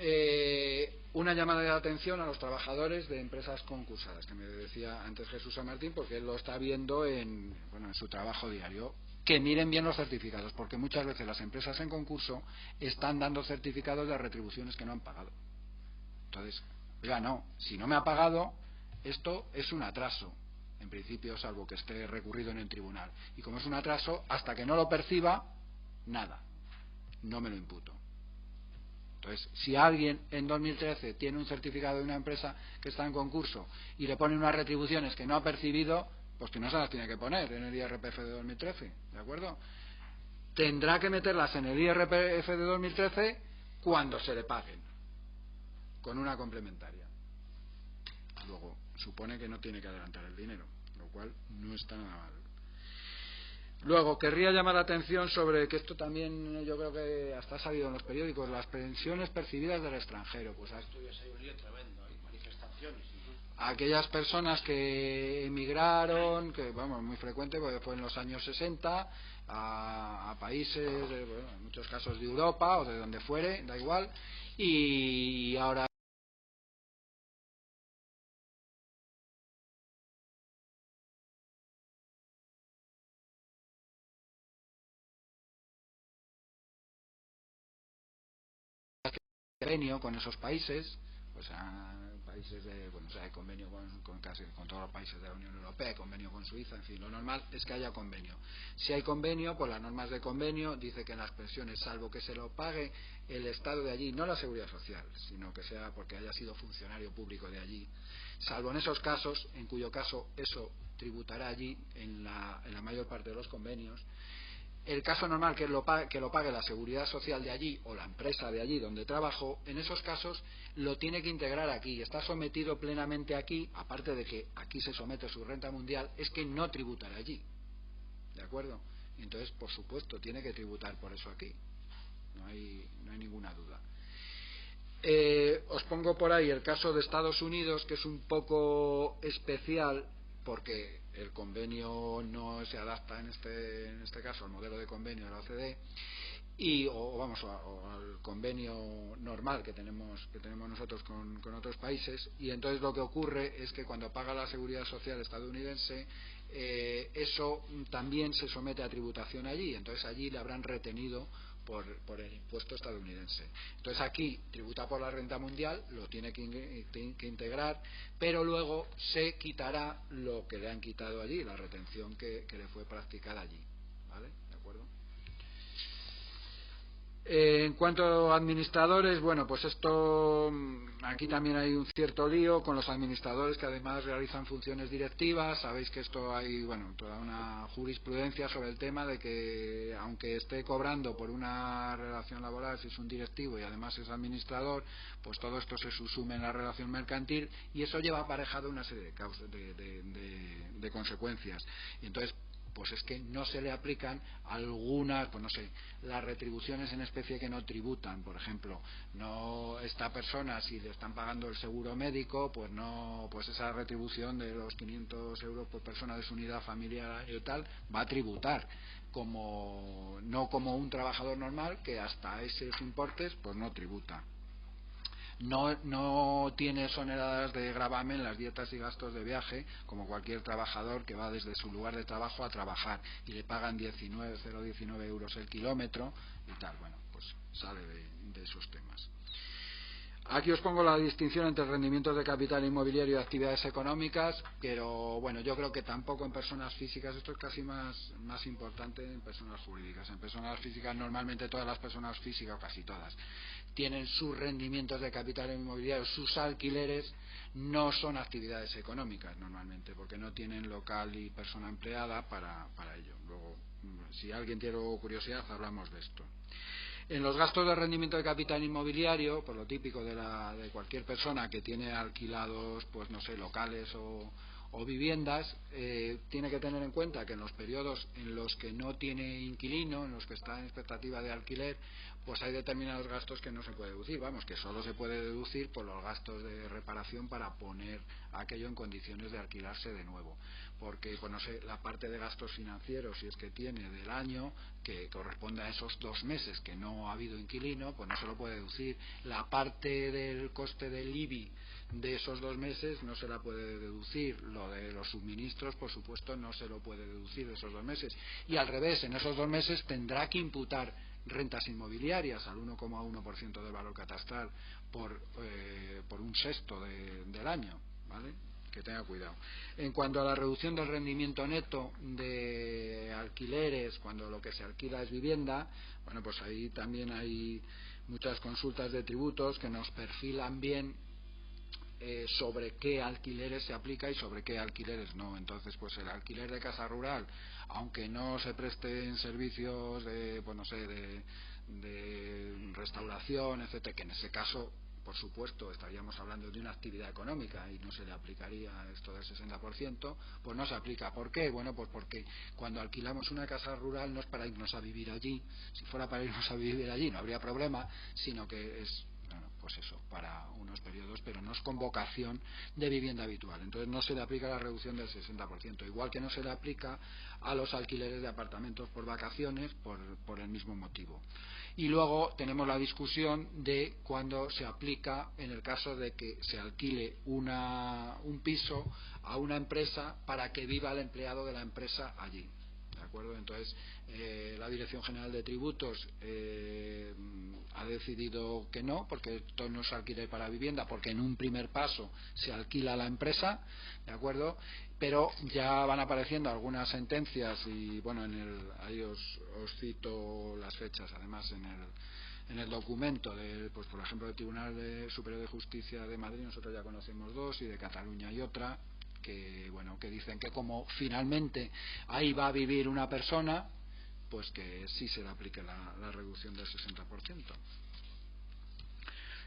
Speaker 4: una llamada de atención a los trabajadores de empresas concursadas, que me decía antes Jesús San Martín, porque él lo está viendo en su trabajo diario, que miren bien los certificados, porque muchas veces las empresas en concurso están dando certificados de retribuciones que no han pagado. Entonces, oiga, no, si no me ha pagado, esto es un atraso, en principio, salvo que esté recurrido en el tribunal, y como es un atraso, hasta que no lo perciba, nada, no me lo imputo. Entonces, si alguien en 2013 tiene un certificado de una empresa que está en concurso y le pone unas retribuciones que no ha percibido, pues que no se las tiene que poner en el IRPF de 2013, ¿de acuerdo? Tendrá que meterlas en el IRPF de 2013 cuando se le paguen, con una complementaria. Luego, supone que no tiene que adelantar el dinero, lo cual no está nada mal. Luego, querría llamar la atención sobre que esto también yo creo que hasta ha salido en los periódicos, las pensiones percibidas del extranjero. Pues
Speaker 2: hay un lío tremendo, hay manifestaciones.
Speaker 4: Aquellas personas que emigraron, que vamos, muy frecuente, porque fue en los años 60, a países, en muchos casos de Europa o de donde fuere, da igual, y ahora convenio con esos países, pues países de, bueno, o sea, hay convenio con casi con todos los países de la Unión Europea, hay convenio con Suiza, en fin, lo normal es que haya convenio. Si hay convenio, pues las normas de convenio dice que en las pensiones, salvo que se lo pague el Estado de allí, no la Seguridad Social, sino que sea porque haya sido funcionario público de allí, salvo en esos casos, en cuyo caso eso tributará allí en la mayor parte de los convenios. El caso normal que lo pague la Seguridad Social de allí o la empresa de allí donde trabajó, en esos casos lo tiene que integrar aquí, está sometido plenamente aquí, aparte de que aquí se somete su renta mundial, es que no tributará allí, ¿de acuerdo? Entonces, por supuesto, tiene que tributar por eso aquí, no hay ninguna duda. Os pongo por ahí el caso de Estados Unidos, que es un poco especial porque el convenio no se adapta en este caso al modelo de convenio de la OCDE o al convenio normal que tenemos nosotros con otros países, y entonces lo que ocurre es que cuando paga la Seguridad Social estadounidense eso también se somete a tributación allí, entonces allí le habrán retenido por el impuesto estadounidense. Entonces aquí tributa por la renta mundial, lo tiene que integrar, pero luego se quitará lo que le han quitado allí, la retención que le fue practicada allí, ¿vale? ¿De acuerdo? En cuanto a administradores, bueno, pues esto, aquí también hay un cierto lío con los administradores que además realizan funciones directivas. Sabéis que esto hay, bueno, toda una jurisprudencia sobre el tema de que aunque esté cobrando por una relación laboral, si es un directivo y además es administrador, pues todo esto se subsume en la relación mercantil y eso lleva aparejado una serie de causas, de consecuencias. Y entonces, pues es que no se le aplican algunas, pues no sé, las retribuciones en especie que no tributan, por ejemplo, no, esta persona si le están pagando el seguro médico, pues no, pues esa retribución de los 500 euros por persona de su unidad familiar y tal, va a tributar, no como un trabajador normal que hasta esos importes pues no tributa. No tiene exoneradas de gravamen las dietas y gastos de viaje como cualquier trabajador que va desde su lugar de trabajo a trabajar y le pagan 0,19 euros el kilómetro y tal. Bueno, pues sale de esos temas. Aquí os pongo la distinción entre rendimientos de capital inmobiliario y actividades económicas, pero bueno, yo creo que tampoco en personas físicas, esto es casi más importante en personas jurídicas. En personas físicas normalmente todas las personas físicas, o casi todas, tienen sus rendimientos de capital inmobiliario, sus alquileres, no son actividades económicas normalmente, porque no tienen local y persona empleada para ello. Luego, si alguien tiene curiosidad, hablamos de esto. En los gastos de rendimiento de capital inmobiliario, por lo típico de cualquier persona que tiene alquilados, pues no sé, locales o viviendas, tiene que tener en cuenta que en los periodos en los que no tiene inquilino, en los que está en expectativa de alquiler, pues hay determinados gastos que no se puede deducir, vamos, que solo se puede deducir por los gastos de reparación para poner aquello en condiciones de alquilarse de nuevo, porque pues no sé, la parte de gastos financieros, si es que tiene del año, que corresponde a esos 2 meses que no ha habido inquilino, pues no se lo puede deducir. La parte del coste del IBI de esos 2 meses no se la puede deducir. Lo de los suministros, por supuesto, no se lo puede deducir de esos 2 meses. Y al revés, en esos 2 meses tendrá que imputar rentas inmobiliarias al 1,1% del valor catastral por un sexto del año, ¿vale? Que tenga cuidado. En cuanto a la reducción del rendimiento neto de alquileres, cuando lo que se alquila es vivienda, bueno, pues ahí también hay muchas consultas de tributos que nos perfilan bien sobre qué alquileres se aplica y sobre qué alquileres no. Entonces, pues el alquiler de casa rural, aunque no se presten servicios de, pues no sé, de restauración, etcétera, que en ese caso, por supuesto, estaríamos hablando de una actividad económica y no se le aplicaría esto del 60%, pues no se aplica. ¿Por qué? Bueno, pues porque cuando alquilamos una casa rural no es para irnos a vivir allí. Si fuera para irnos a vivir allí no habría problema, sino que es, bueno, pues eso, para unos periodos, pero no es con vocación de vivienda habitual. Entonces no se le aplica la reducción del 60%, igual que no se le aplica a los alquileres de apartamentos por vacaciones por el mismo motivo. Y luego tenemos la discusión de cuando se aplica en el caso de que se alquile un piso a una empresa para que viva el empleado de la empresa allí. ¿De acuerdo? Entonces, la Dirección General de Tributos ha decidido que no, porque esto no es alquiler para vivienda, porque en un primer paso se alquila a la empresa, ¿de acuerdo? Pero ya van apareciendo algunas sentencias y bueno, ahí os cito las fechas, además en el documento pues por ejemplo del Tribunal Superior de Justicia de Madrid nosotros ya conocemos dos, y de Cataluña hay otra, que bueno, que dicen que como finalmente ahí va a vivir una persona, pues que sí se le aplique la reducción del 60%.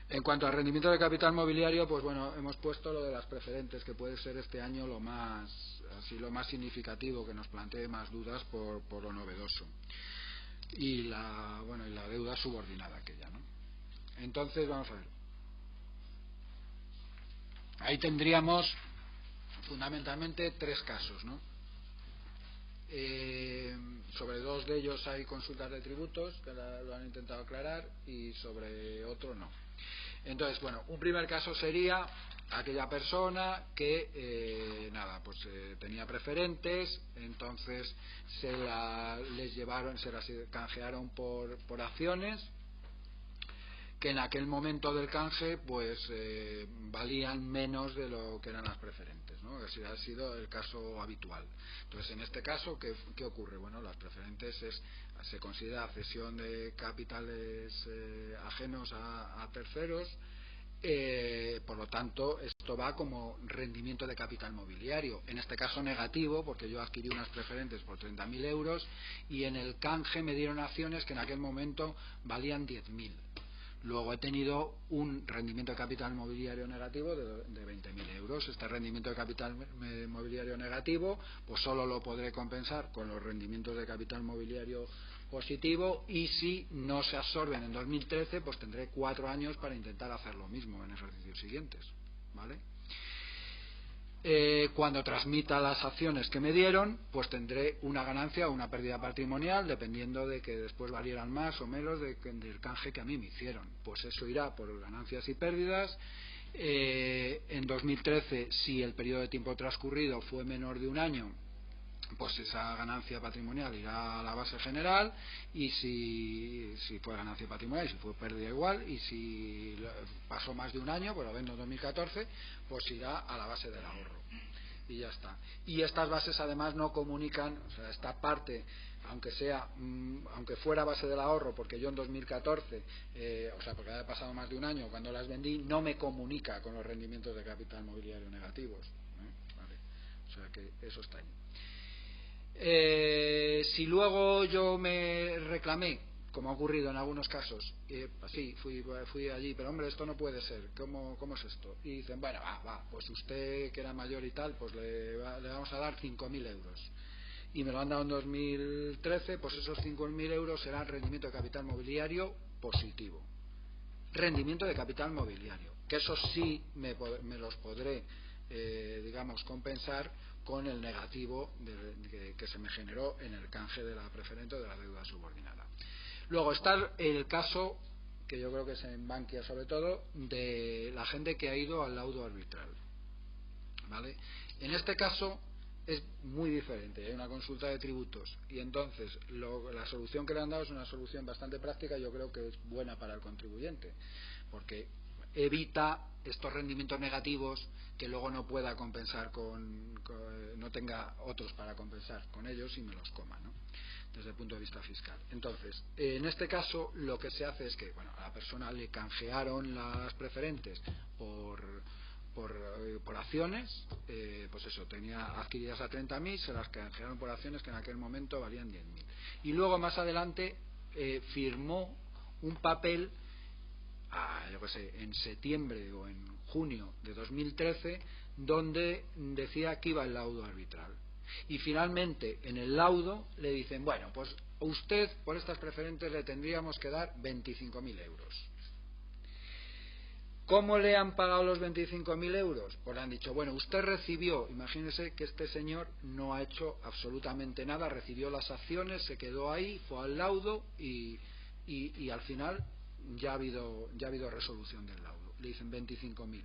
Speaker 4: En cuanto al rendimiento de capital mobiliario, pues bueno, hemos puesto lo de las preferentes, que puede ser este año lo más significativo, que nos plantee más dudas por lo novedoso. Y la deuda subordinada aquella, ¿no? Entonces, vamos a ver. Ahí tendríamos fundamentalmente tres casos, ¿no? Sobre dos de ellos hay consultas de tributos que lo han intentado aclarar, y sobre otro no. Entonces, bueno, un primer caso sería aquella persona que tenía preferentes, entonces se las canjearon por acciones que en aquel momento del canje pues valían menos de lo que eran las preferentes, ¿no? Ese ha sido el caso habitual. Entonces, en este caso, ¿qué ocurre? Bueno, las preferentes se considera cesión de capitales ajenos a terceros, por lo tanto esto va como rendimiento de capital mobiliario, en este caso negativo, porque yo adquirí unas preferentes por 30.000 euros y en el canje me dieron acciones que en aquel momento valían 10.000. Luego he tenido un rendimiento de capital mobiliario negativo de 20.000 euros. Este rendimiento de capital mobiliario negativo pues solo lo podré compensar con los rendimientos de capital mobiliario positivo, y si no se absorben en 2013 pues tendré 4 años para intentar hacer lo mismo en ejercicios siguientes, ¿vale? Cuando transmita las acciones que me dieron, pues tendré una ganancia o una pérdida patrimonial, dependiendo de que después valieran más o menos del canje que a mí me hicieron. Pues eso irá por ganancias y pérdidas. En 2013, si el periodo de tiempo transcurrido fue menor de un año, pues esa ganancia patrimonial irá a la base general, y si fue ganancia patrimonial, y si fue pérdida igual, y si pasó más de un año, por lo menos 2014, pues irá a la base del ahorro, y ya está. Y estas bases además no comunican, o sea, esta parte, aunque fuera base del ahorro, porque yo en 2014, porque había pasado más de un año cuando las vendí, no me comunica con los rendimientos de capital mobiliario negativos, ¿vale? O sea que eso está ahí. Si luego yo me reclamé, como ha ocurrido en algunos casos, sí, fui allí, pero hombre, esto no puede ser, ¿cómo es esto? Y dicen, bueno, pues usted que era mayor y tal, pues le vamos a dar 5.000 euros. Y me lo han dado en 2013, pues esos 5.000 euros serán rendimiento de capital mobiliario positivo. Rendimiento de capital mobiliario, que eso sí me los podré, compensar con el negativo que se me generó en el canje de la preferente o de la deuda subordinada. Luego está el caso, que yo creo que es en Bankia sobre todo, de la gente que ha ido al laudo arbitral, ¿vale? En este caso es muy diferente, hay una consulta de tributos, y entonces la solución que le han dado es una solución bastante práctica, yo creo que es buena para el contribuyente, porque evita estos rendimientos negativos que luego no pueda compensar no tenga otros para compensar con ellos y me los coma, ¿no? Desde el punto de vista fiscal. Entonces, en este caso lo que se hace es que, bueno, a la persona le canjearon las preferentes por acciones, pues eso, tenía adquiridas a 30.000, se las canjearon por acciones que en aquel momento valían 10.000. Y luego más adelante firmó un papel, yo qué sé, en septiembre o en junio de 2013, donde decía que iba el laudo arbitral. Y finalmente en el laudo le dicen, bueno, pues a usted por estas preferentes le tendríamos que dar 25.000 euros. ¿Cómo le han pagado los 25.000 euros? Pues le han dicho, bueno, usted recibió, imagínese que este señor no ha hecho absolutamente nada, recibió las acciones, se quedó ahí, fue al laudo y al final ya ha habido resolución del laudo. Le dicen 25.000.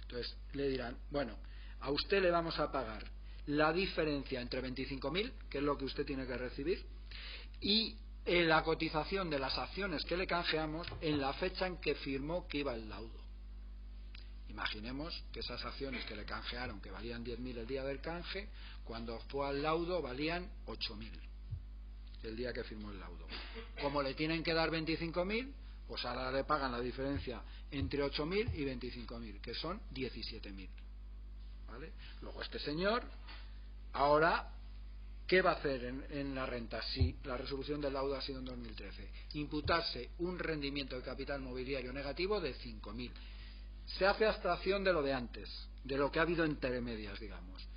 Speaker 4: Entonces le dirán, bueno, a usted le vamos a pagar la diferencia entre 25.000, que es lo que usted tiene que recibir, y la cotización de las acciones que le canjeamos en la fecha en que firmó que iba el laudo. Imaginemos que esas acciones que le canjearon, que valían 10.000 el día del canje, cuando fue al laudo valían 8.000 el día que firmó el laudo. Como le tienen que dar 25.000, pues ahora le pagan la diferencia entre 8.000 y 25.000, que son 17.000. ¿Vale? Luego este señor, ahora, ¿qué va a hacer en la renta si la resolución del laudo ha sido en 2013? Imputarse un rendimiento de capital mobiliario negativo de 5.000. Se hace abstracción de lo de antes, de lo que ha habido entre medias, digamos.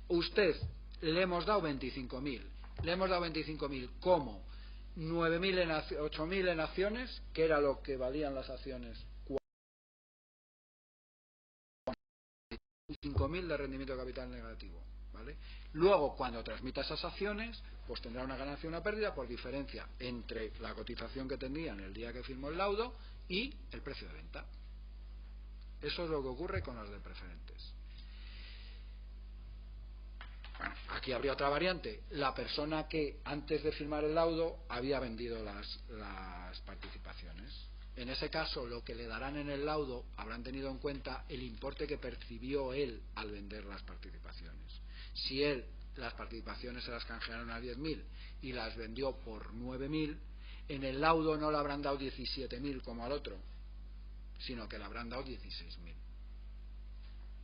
Speaker 4: Usted le hemos dado 25.000. Le hemos dado 25.000 como 8.000 en acciones, que era lo que valían las acciones, y 5.000 de rendimiento de capital negativo. ¿Vale? Luego, cuando transmita esas acciones, pues tendrá una ganancia o una pérdida por diferencia entre la cotización que tendría en el día que firmó el laudo y el precio de venta. Eso es lo que ocurre con las de preferentes. Bueno, aquí habría otra variante. La persona que antes de firmar el laudo había vendido las participaciones. En ese caso, lo que le darán en el laudo habrán tenido en cuenta el importe que percibió él al vender las participaciones. Si él las participaciones se las canjearon a 10.000 y las vendió por 9.000, en el laudo no le habrán dado 17.000 como al otro, sino que le habrán dado 16.000.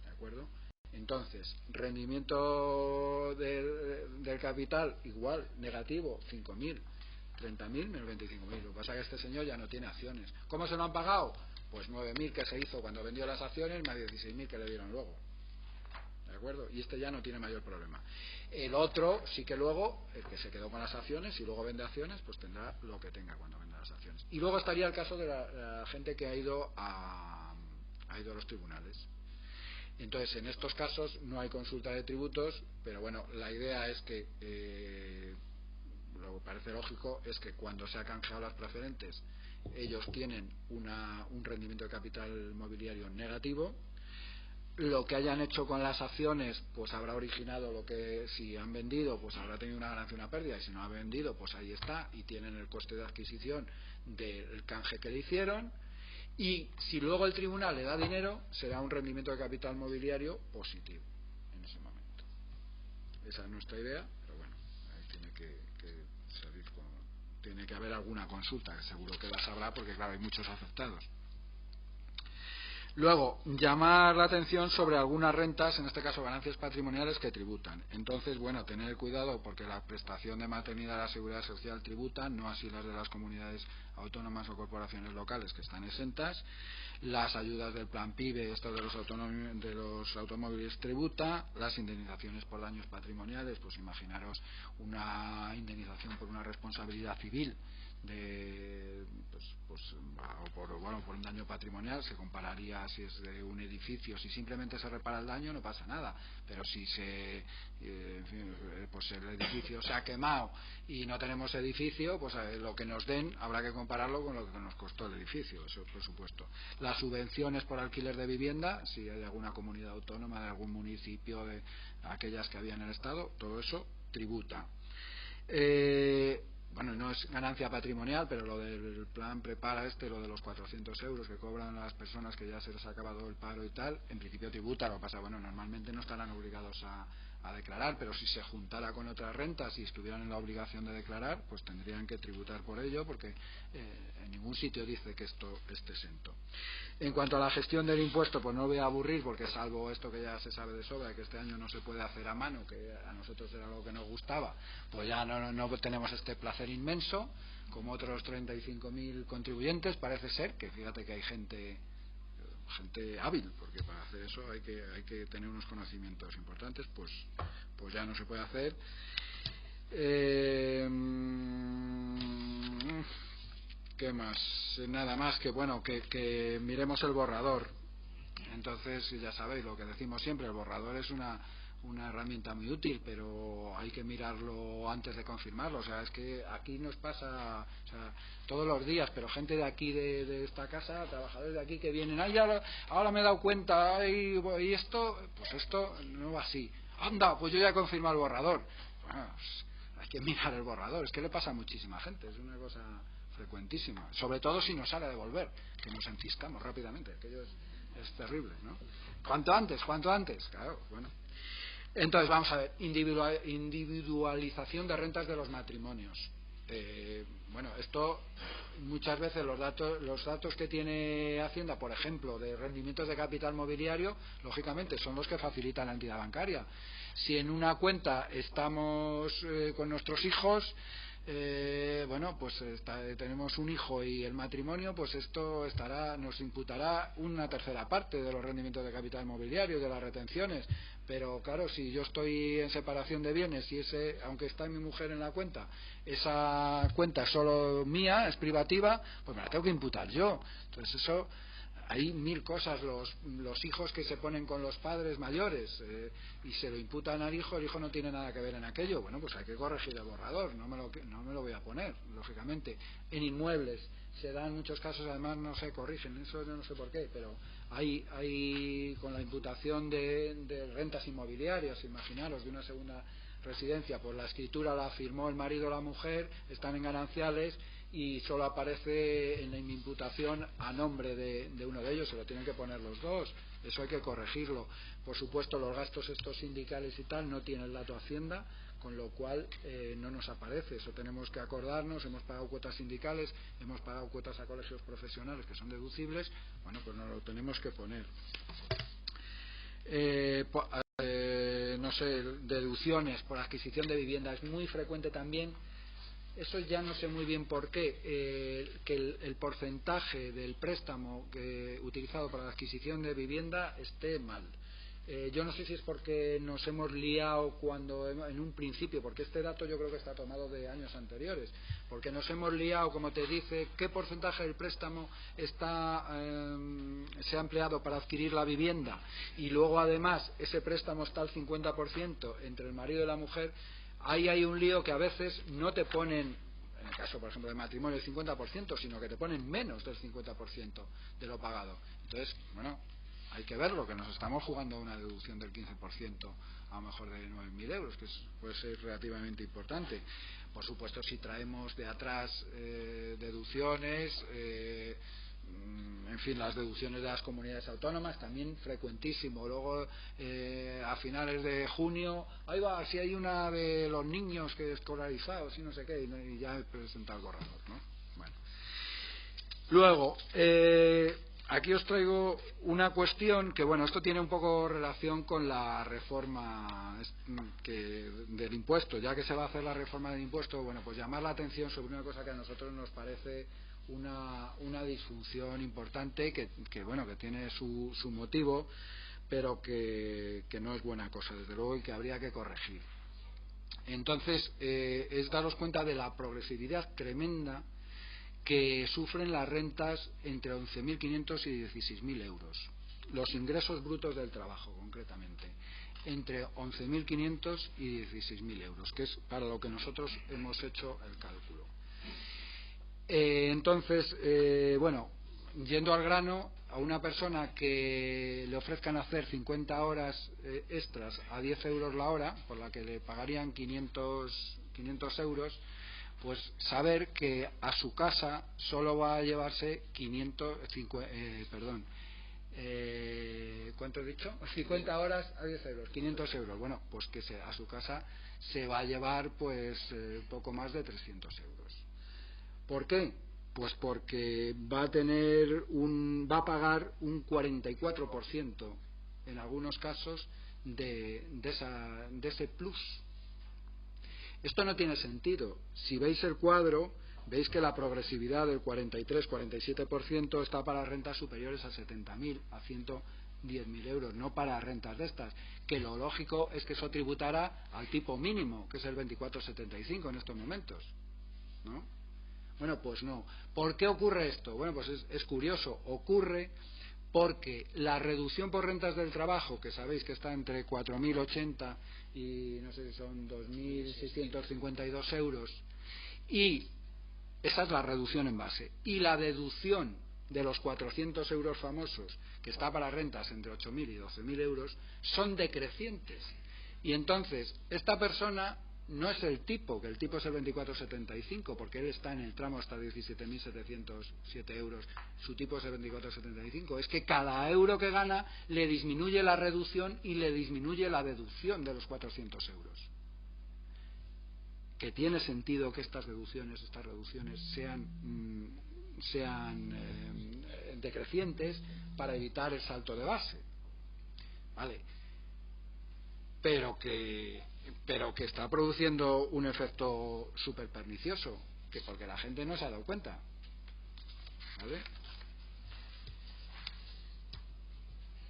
Speaker 4: ¿De acuerdo? Entonces, rendimiento del capital igual, negativo, 5.000, 30.000 menos 25.000. Lo que pasa es que este señor ya no tiene acciones. ¿Cómo se lo han pagado? Pues 9.000 que se hizo cuando vendió las acciones más 16.000 que le dieron luego. ¿De acuerdo? Y este ya no tiene mayor problema. El otro sí que luego, el que se quedó con las acciones y luego vende acciones, pues tendrá lo que tenga cuando venda las acciones. Y luego estaría el caso de la gente que ha ido a los tribunales. Entonces, en estos casos no hay consulta de tributos, pero bueno, la idea es que lo que parece lógico es que cuando se ha canjeado las preferentes, ellos tienen un rendimiento de capital mobiliario negativo. Lo que hayan hecho con las acciones pues habrá originado lo que, si han vendido pues habrá tenido una ganancia o una pérdida, y si no ha vendido pues ahí está, y tienen el coste de adquisición del canje que le hicieron. Y si luego el tribunal le da dinero, será un rendimiento de capital mobiliario positivo en ese momento. Esa es nuestra idea, pero bueno, ahí tiene que salir tiene que haber alguna consulta, que seguro que las habrá porque claro, hay muchos afectados. Luego, llamar la atención sobre algunas rentas, en este caso ganancias patrimoniales, que tributan. Entonces, bueno, tener cuidado porque la prestación de maternidad de la Seguridad Social tributa, no así las de las comunidades autónomas o corporaciones locales que están exentas. Las ayudas del plan PIBE, esto de los automóviles tributa. Las indemnizaciones por daños patrimoniales, pues imaginaros una indemnización por una responsabilidad civil por un daño patrimonial, se compararía si es de un edificio. Si simplemente se repara el daño no pasa nada, pero si pues el edificio se ha quemado y no tenemos edificio, pues lo que nos den habrá que compararlo con lo que nos costó el edificio, eso por supuesto. Las subvenciones por alquiler de vivienda, si hay alguna comunidad autónoma, de algún municipio, de aquellas que había en el Estado, todo eso tributa. Bueno, no es ganancia patrimonial, pero lo del plan Prepara lo de los 400 euros que cobran las personas que ya se les ha acabado el paro y tal, en principio tributa. Lo que pasa, bueno, normalmente no estarán obligados a declarar, pero si se juntara con otras rentas y estuvieran en la obligación de declarar, pues tendrían que tributar por ello, porque en ningún sitio dice que esto esté exento. En cuanto a la gestión del impuesto, pues no voy a aburrir, porque salvo esto que ya se sabe de sobra, que este año no se puede hacer a mano, que a nosotros era lo que nos gustaba, pues ya no tenemos este placer inmenso, como otros 35.000 contribuyentes, parece ser, que fíjate que hay gente hábil, porque para hacer eso hay que tener unos conocimientos importantes, pues ya no se puede hacer. ¿Qué más? Nada más que bueno, que miremos el borrador. Entonces, ya sabéis lo que decimos siempre, el borrador es una herramienta muy útil, pero hay que mirarlo antes de confirmarlo. O sea, es que aquí nos pasa, o sea, todos los días, pero gente de aquí, de esta casa, trabajadores de aquí que vienen, ahora me he dado cuenta, y esto, pues esto no va así. Anda, pues yo ya he confirmado el borrador. Bueno, hay que mirar el borrador. Es que le pasa a muchísima gente, es una cosa frecuentísima, sobre todo si nos sale a devolver, que nos enciscamos rápidamente, aquello es terrible, ¿no? Cuanto antes, claro, bueno. Entonces, vamos a ver, individualización de rentas de los matrimonios. Bueno, esto muchas veces los datos que tiene Hacienda, por ejemplo, de rendimientos de capital mobiliario, lógicamente son los que facilita la entidad bancaria. Si en una cuenta estamos con nuestros hijos, bueno, pues tenemos un hijo y el matrimonio, pues esto nos imputará una tercera parte de los rendimientos de capital mobiliario, de las retenciones. Pero claro, si yo estoy en separación de bienes y aunque está mi mujer en la cuenta, esa cuenta es solo mía, es privativa, pues me la tengo que imputar yo. Entonces eso, hay mil cosas. Los hijos que se ponen con los padres mayores y se lo imputan al hijo, el hijo no tiene nada que ver en aquello. Bueno, pues hay que corregir el borrador, no me lo voy a poner, lógicamente. En inmuebles se dan muchos casos, además no se corrigen, eso yo no sé por qué, pero hay con la imputación de rentas inmobiliarias, imaginaros, de una segunda residencia, pues la escritura la firmó el marido o la mujer, están en gananciales y solo aparece en la imputación a nombre de uno de ellos, se lo tienen que poner los dos. Eso hay que corregirlo. Por supuesto, los gastos estos sindicales y tal no tiene el dato Hacienda, con lo cual no nos aparece. Eso tenemos que acordarnos. Hemos pagado cuotas sindicales, hemos pagado cuotas a colegios profesionales que son deducibles. Bueno, pues nos lo tenemos que poner. No sé, deducciones por adquisición de vivienda es muy frecuente también. Eso ya no sé muy bien por qué, que el porcentaje del préstamo utilizado para la adquisición de vivienda esté mal. Yo no sé si es porque nos hemos liado en un principio, porque este dato yo creo que está tomado de años anteriores, porque nos hemos liado, como te dice, qué porcentaje del préstamo se ha empleado para adquirir la vivienda y luego además ese préstamo está al 50% entre el marido y la mujer. Ahí hay un lío que a veces no te ponen, en el caso por ejemplo de matrimonio, el 50%, sino que te ponen menos del 50% de lo pagado. Entonces, bueno, hay que verlo, que nos estamos jugando a una deducción del 15%, a lo mejor de 9.000 euros, que puede ser relativamente importante. Por supuesto, si traemos de atrás deducciones, en fin, las deducciones de las comunidades autónomas, también frecuentísimo. Luego, a finales de junio, ahí va, si hay una de los niños que escolarizados y no sé qué, y ya he presentado el borrador, ¿no? Bueno. Luego, aquí os traigo una cuestión que, bueno, esto tiene un poco relación con la reforma del impuesto. Ya que se va a hacer la reforma del impuesto, bueno, pues llamar la atención sobre una cosa que a nosotros nos parece una disfunción importante que bueno, que tiene su motivo, pero que no es buena cosa, desde luego, y que habría que corregir. Entonces, es daros cuenta de la progresividad tremenda que sufren las rentas entre 11.500 y 16.000 euros. Los ingresos brutos del trabajo, concretamente, entre 11.500 y 16.000 euros, que es para lo que nosotros hemos hecho el cálculo. Entonces, bueno, yendo al grano, a una persona que le ofrezcan hacer 50 horas extras a 10 euros la hora, por la que le pagarían 500 euros, pues saber que a su casa solo va a llevarse ¿cuánto he dicho? 50 horas a 10 euros, 500 euros. Bueno, pues que a su casa se va a llevar pues poco más de 300 euros. ¿Por qué? Pues porque va a pagar un 44% en algunos casos de ese plus. Esto no tiene sentido. Si veis el cuadro, veis que la progresividad del 43-47% está para rentas superiores a 70.000, a 110.000 euros, no para rentas de estas, que lo lógico es que eso tributara al tipo mínimo, que es el 24,75 en estos momentos, ¿no? Bueno, pues no. ¿Por qué ocurre esto? Bueno, pues es curioso. Ocurre porque la reducción por rentas del trabajo, que sabéis que está entre 4.080 y no sé si son 2.652 euros, y esa es la reducción en base, y la deducción de los 400 euros famosos, que está para rentas entre 8.000 y 12.000 euros, son decrecientes. Y entonces esta persona no es el tipo, que el tipo es el 24,75, porque él está en el tramo hasta 17.707 euros, su tipo es el 24,75, es que cada euro que gana le disminuye la reducción y le disminuye la deducción de los 400 euros. Que tiene sentido que estas reducciones sean decrecientes para evitar el salto de base, ¿vale? Pero que está produciendo un efecto súper pernicioso, que porque la gente no se ha dado cuenta, ¿vale?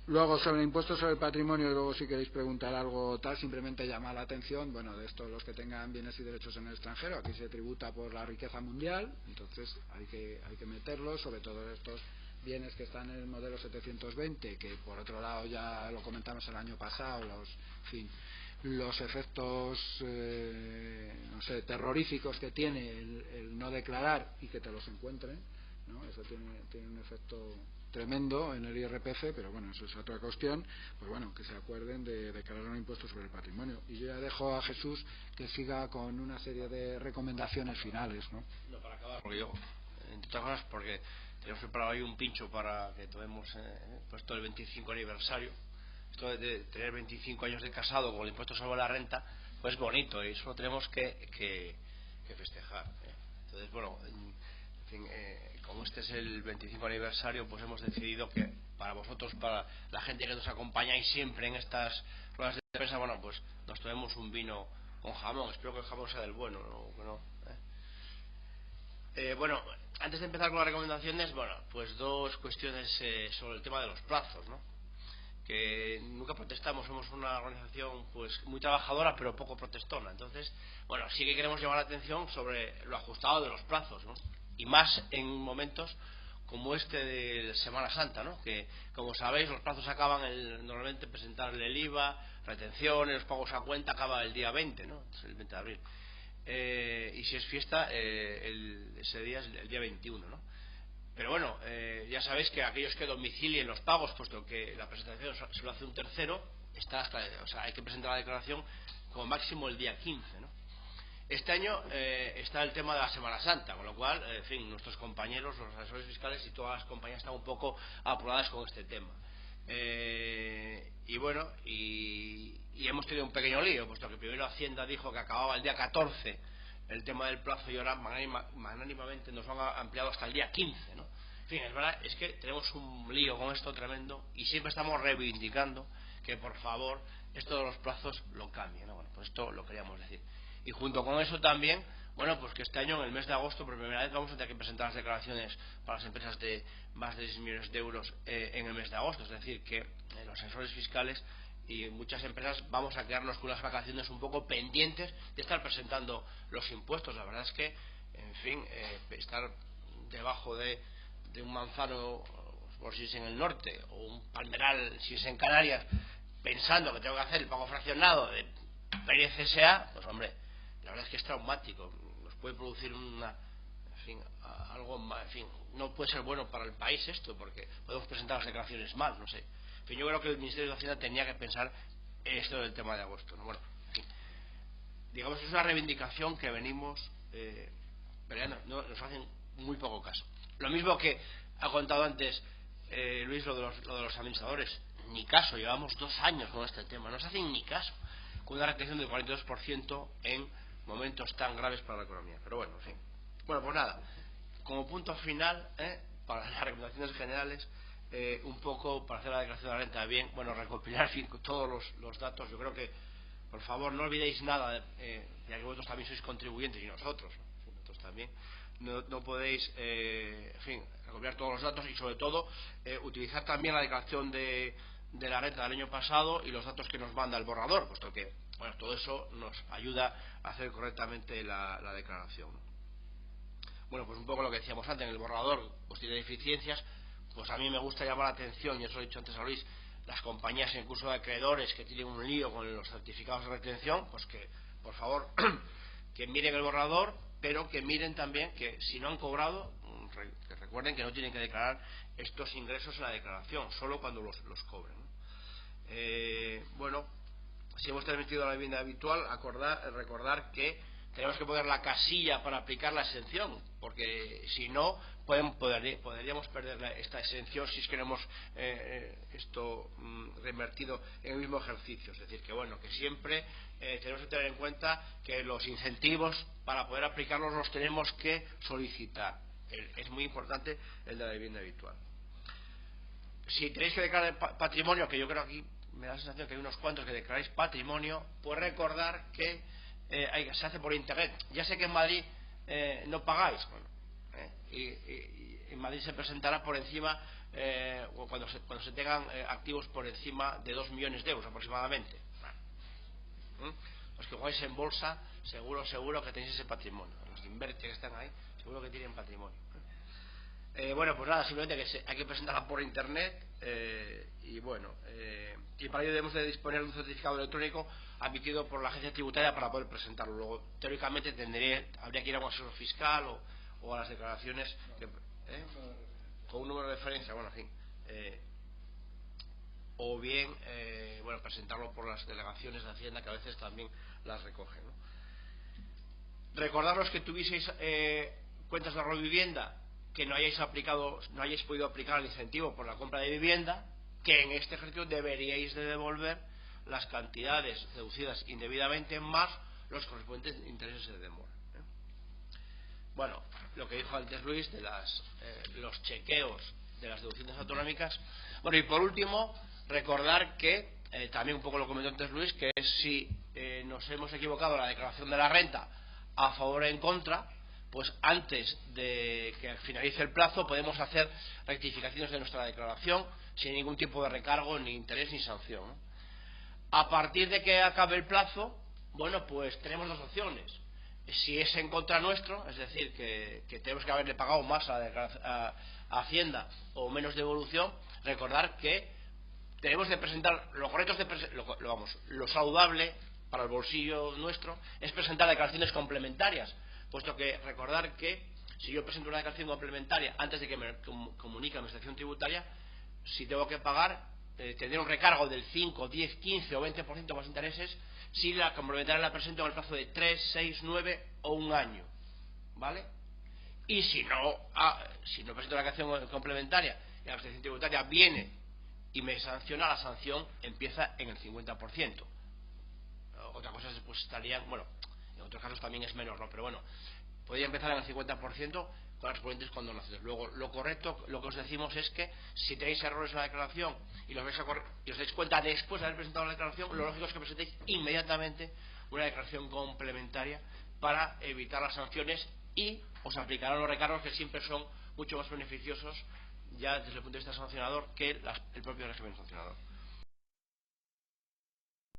Speaker 4: Luego, sobre el impuesto sobre el patrimonio, luego si queréis preguntar algo tal, simplemente llama la atención, bueno, de estos los que tengan bienes y derechos en el extranjero, aquí se tributa por la riqueza mundial, entonces hay que meterlos, sobre todo estos bienes que están en el modelo 720, que por otro lado ya lo comentamos el año pasado, los efectos no sé, terroríficos que tiene el no declarar y que te los encuentren, ¿no? Eso tiene un efecto tremendo en el IRPF, pero bueno, eso es otra cuestión. Pues bueno, que se acuerden de declarar un impuesto sobre el patrimonio. Y yo ya dejo a Jesús que siga con una serie de recomendaciones finales, ¿no?
Speaker 2: No, para acabar, porque yo, entre otras cosas, porque tenemos preparado ahí un pincho para que tomemos puesto el 25 aniversario. Esto de tener 25 años de casado con el impuesto sobre la renta, pues es bonito, y eso lo tenemos que festejar, ¿eh? Entonces, bueno, en fin, como este es el 25 aniversario, pues hemos decidido que para vosotros, para la gente que nos acompañáis siempre en estas ruedas de prensa, bueno, pues nos tomemos un vino con jamón. Espero que el jamón sea del bueno, ¿no? Bueno, antes de empezar con las recomendaciones, bueno, pues dos cuestiones sobre el tema de los plazos, ¿no? Que nunca protestamos, somos una organización pues muy trabajadora pero poco protestona. Entonces, bueno, sí que queremos llamar la atención sobre lo ajustado de los plazos, ¿no? Y más en momentos como este de Semana Santa, ¿no? Que, como sabéis, los plazos acaban normalmente presentarle el IVA, retenciones, los pagos a cuenta, acaba el día 20, ¿no? Es el 20 de abril. Y si es fiesta, ese día es el día 21, ¿no? Pero bueno, ya sabéis que aquellos que domicilien los pagos, puesto que la presentación se lo hace un tercero, o sea, hay que presentar la declaración como máximo el día 15, ¿no? Este año está el tema de la Semana Santa, con lo cual, en fin, nuestros compañeros, los asesores fiscales y todas las compañías están un poco apuradas con este tema. Y bueno, y hemos tenido un pequeño lío, puesto que primero Hacienda dijo que acababa el día 14 el tema del plazo, y ahora magnánimamente nos lo han ampliado hasta el día 15, ¿no? En fin, es verdad, es que tenemos un lío con esto tremendo y siempre estamos reivindicando que por favor esto de los plazos lo cambien, ¿no? Bueno, pues esto lo queríamos decir. Y junto con eso también, bueno, pues que este año, en el mes de agosto, por primera vez vamos a tener que presentar las declaraciones para las empresas de más de 6 millones de euros en el mes de agosto. Es decir, que los asesores fiscales y muchas empresas vamos a quedarnos con unas vacaciones un poco pendientes de estar presentando los impuestos. La verdad es que, en fin, estar debajo de un manzano, por si es en el norte, o un palmeral si es en Canarias, pensando que tengo que hacer el pago fraccionado de PRI-CSA, pues hombre, la verdad es que es traumático, nos puede producir algo, en fin, no puede ser bueno para el país esto, porque podemos presentar las declaraciones mal, no sé. En fin, yo creo que el Ministerio de Hacienda tenía que pensar esto del tema de agosto, ¿no? Bueno, en fin, digamos que es una reivindicación que venimos peleando, no, nos hacen muy poco caso. Lo mismo que ha contado antes Luis, lo de los administradores, ni caso, llevamos 2 años con este tema, no se hacen ni caso, con una retención del 42% en momentos tan graves para la economía. Pero bueno, en fin. Bueno, pues nada, como punto final, para las recomendaciones generales, un poco para hacer la declaración de la renta bien, bueno, recopilar todos los datos. Yo creo que, por favor, no olvidéis nada, ya que vosotros también sois contribuyentes y nosotros, ¿no? Nosotros también. No podéis, en fin, recopilar todos los datos y sobre todo utilizar también la declaración de la renta del año pasado y los datos que nos manda el borrador, puesto que, bueno, todo eso nos ayuda a hacer correctamente la declaración. Bueno, pues un poco lo que decíamos antes, en el borrador pues tiene deficiencias. Pues a mí me gusta llamar la atención, y eso lo he dicho antes a Luis, las compañías incluso de acreedores que tienen un lío con los certificados de retención, pues que por favor que miren el borrador, pero que miren también que si no han cobrado, que recuerden que no tienen que declarar estos ingresos en la declaración, solo cuando los cobren, ¿no? Bueno, si hemos transmitido la vivienda habitual, recordar que tenemos que poner la casilla para aplicar la exención, porque si no podríamos perder esta exención si es que no hemos reinvertido en el mismo ejercicio. Es decir, que bueno, que siempre tenemos que tener en cuenta que los incentivos para poder aplicarlos los tenemos que solicitar. Es muy importante el de la vivienda habitual. Si tenéis que declarar patrimonio, que yo creo aquí me da la sensación que hay unos cuantos que declaráis patrimonio, pues recordar que se hace por internet. Ya sé que en Madrid no pagáis, bueno, y en Madrid se presentará por encima cuando se tengan activos por encima de 2 millones de euros aproximadamente. Los que jugáis en bolsa seguro que tenéis ese patrimonio. Los de Invertia que están ahí seguro que tienen patrimonio. Bueno, pues nada, simplemente que hay que presentarla por internet y bueno, y para ello debemos de disponer de un certificado electrónico admitido por la agencia tributaria para poder presentarlo. Luego, teóricamente habría que ir a un asesor fiscal o a las declaraciones con un número de referencia, bueno, en fin, o bien bueno, presentarlo por las delegaciones de Hacienda, que a veces también las recogen, ¿no? Recordaros que tuvieseis cuentas de ahorro de vivienda, que no hayáis podido aplicar el incentivo por la compra de vivienda, que en este ejercicio deberíais de devolver las cantidades deducidas indebidamente más los correspondientes intereses de demora. Bueno, lo que dijo antes Luis de los chequeos de las deducciones autonómicas. Bueno, y por último, recordar que también un poco lo comentó antes Luis, que es si nos hemos equivocado en la declaración de la renta a favor o en contra, pues antes de que finalice el plazo podemos hacer rectificaciones de nuestra declaración sin ningún tipo de recargo, ni interés, ni sanción, ¿no? A partir de que acabe el plazo, bueno, pues tenemos dos opciones. Si es en contra nuestro, es decir, que tenemos que haberle pagado más a Hacienda o menos devolución, recordar que tenemos de presentar, lo correcto es lo saludable para el bolsillo nuestro es presentar declaraciones complementarias, puesto que recordar que si yo presento una declaración complementaria antes de que me comunique la administración tributaria, si tengo que pagar, tendré un recargo del 5, 10, 15 o 20% más intereses si la complementaria la presento en el plazo de 3, 6, 9 o un año, ¿vale? Y si no presento la declaración complementaria y la administración tributaria viene y me sanciona, la sanción empieza en el 50%. Otra cosa es, pues estarían, bueno, en otros casos también es menor, ¿no? Pero bueno, podría empezar en el 50% con las correspondientes condonaciones. Luego, lo correcto, lo que os decimos es que si tenéis errores en la declaración y os dais cuenta después de haber presentado la declaración, lo lógico es que presentéis inmediatamente una declaración complementaria para evitar las sanciones y os aplicarán los recargos, que siempre son mucho más beneficiosos ya desde el punto de vista sancionador que el propio régimen sancionador.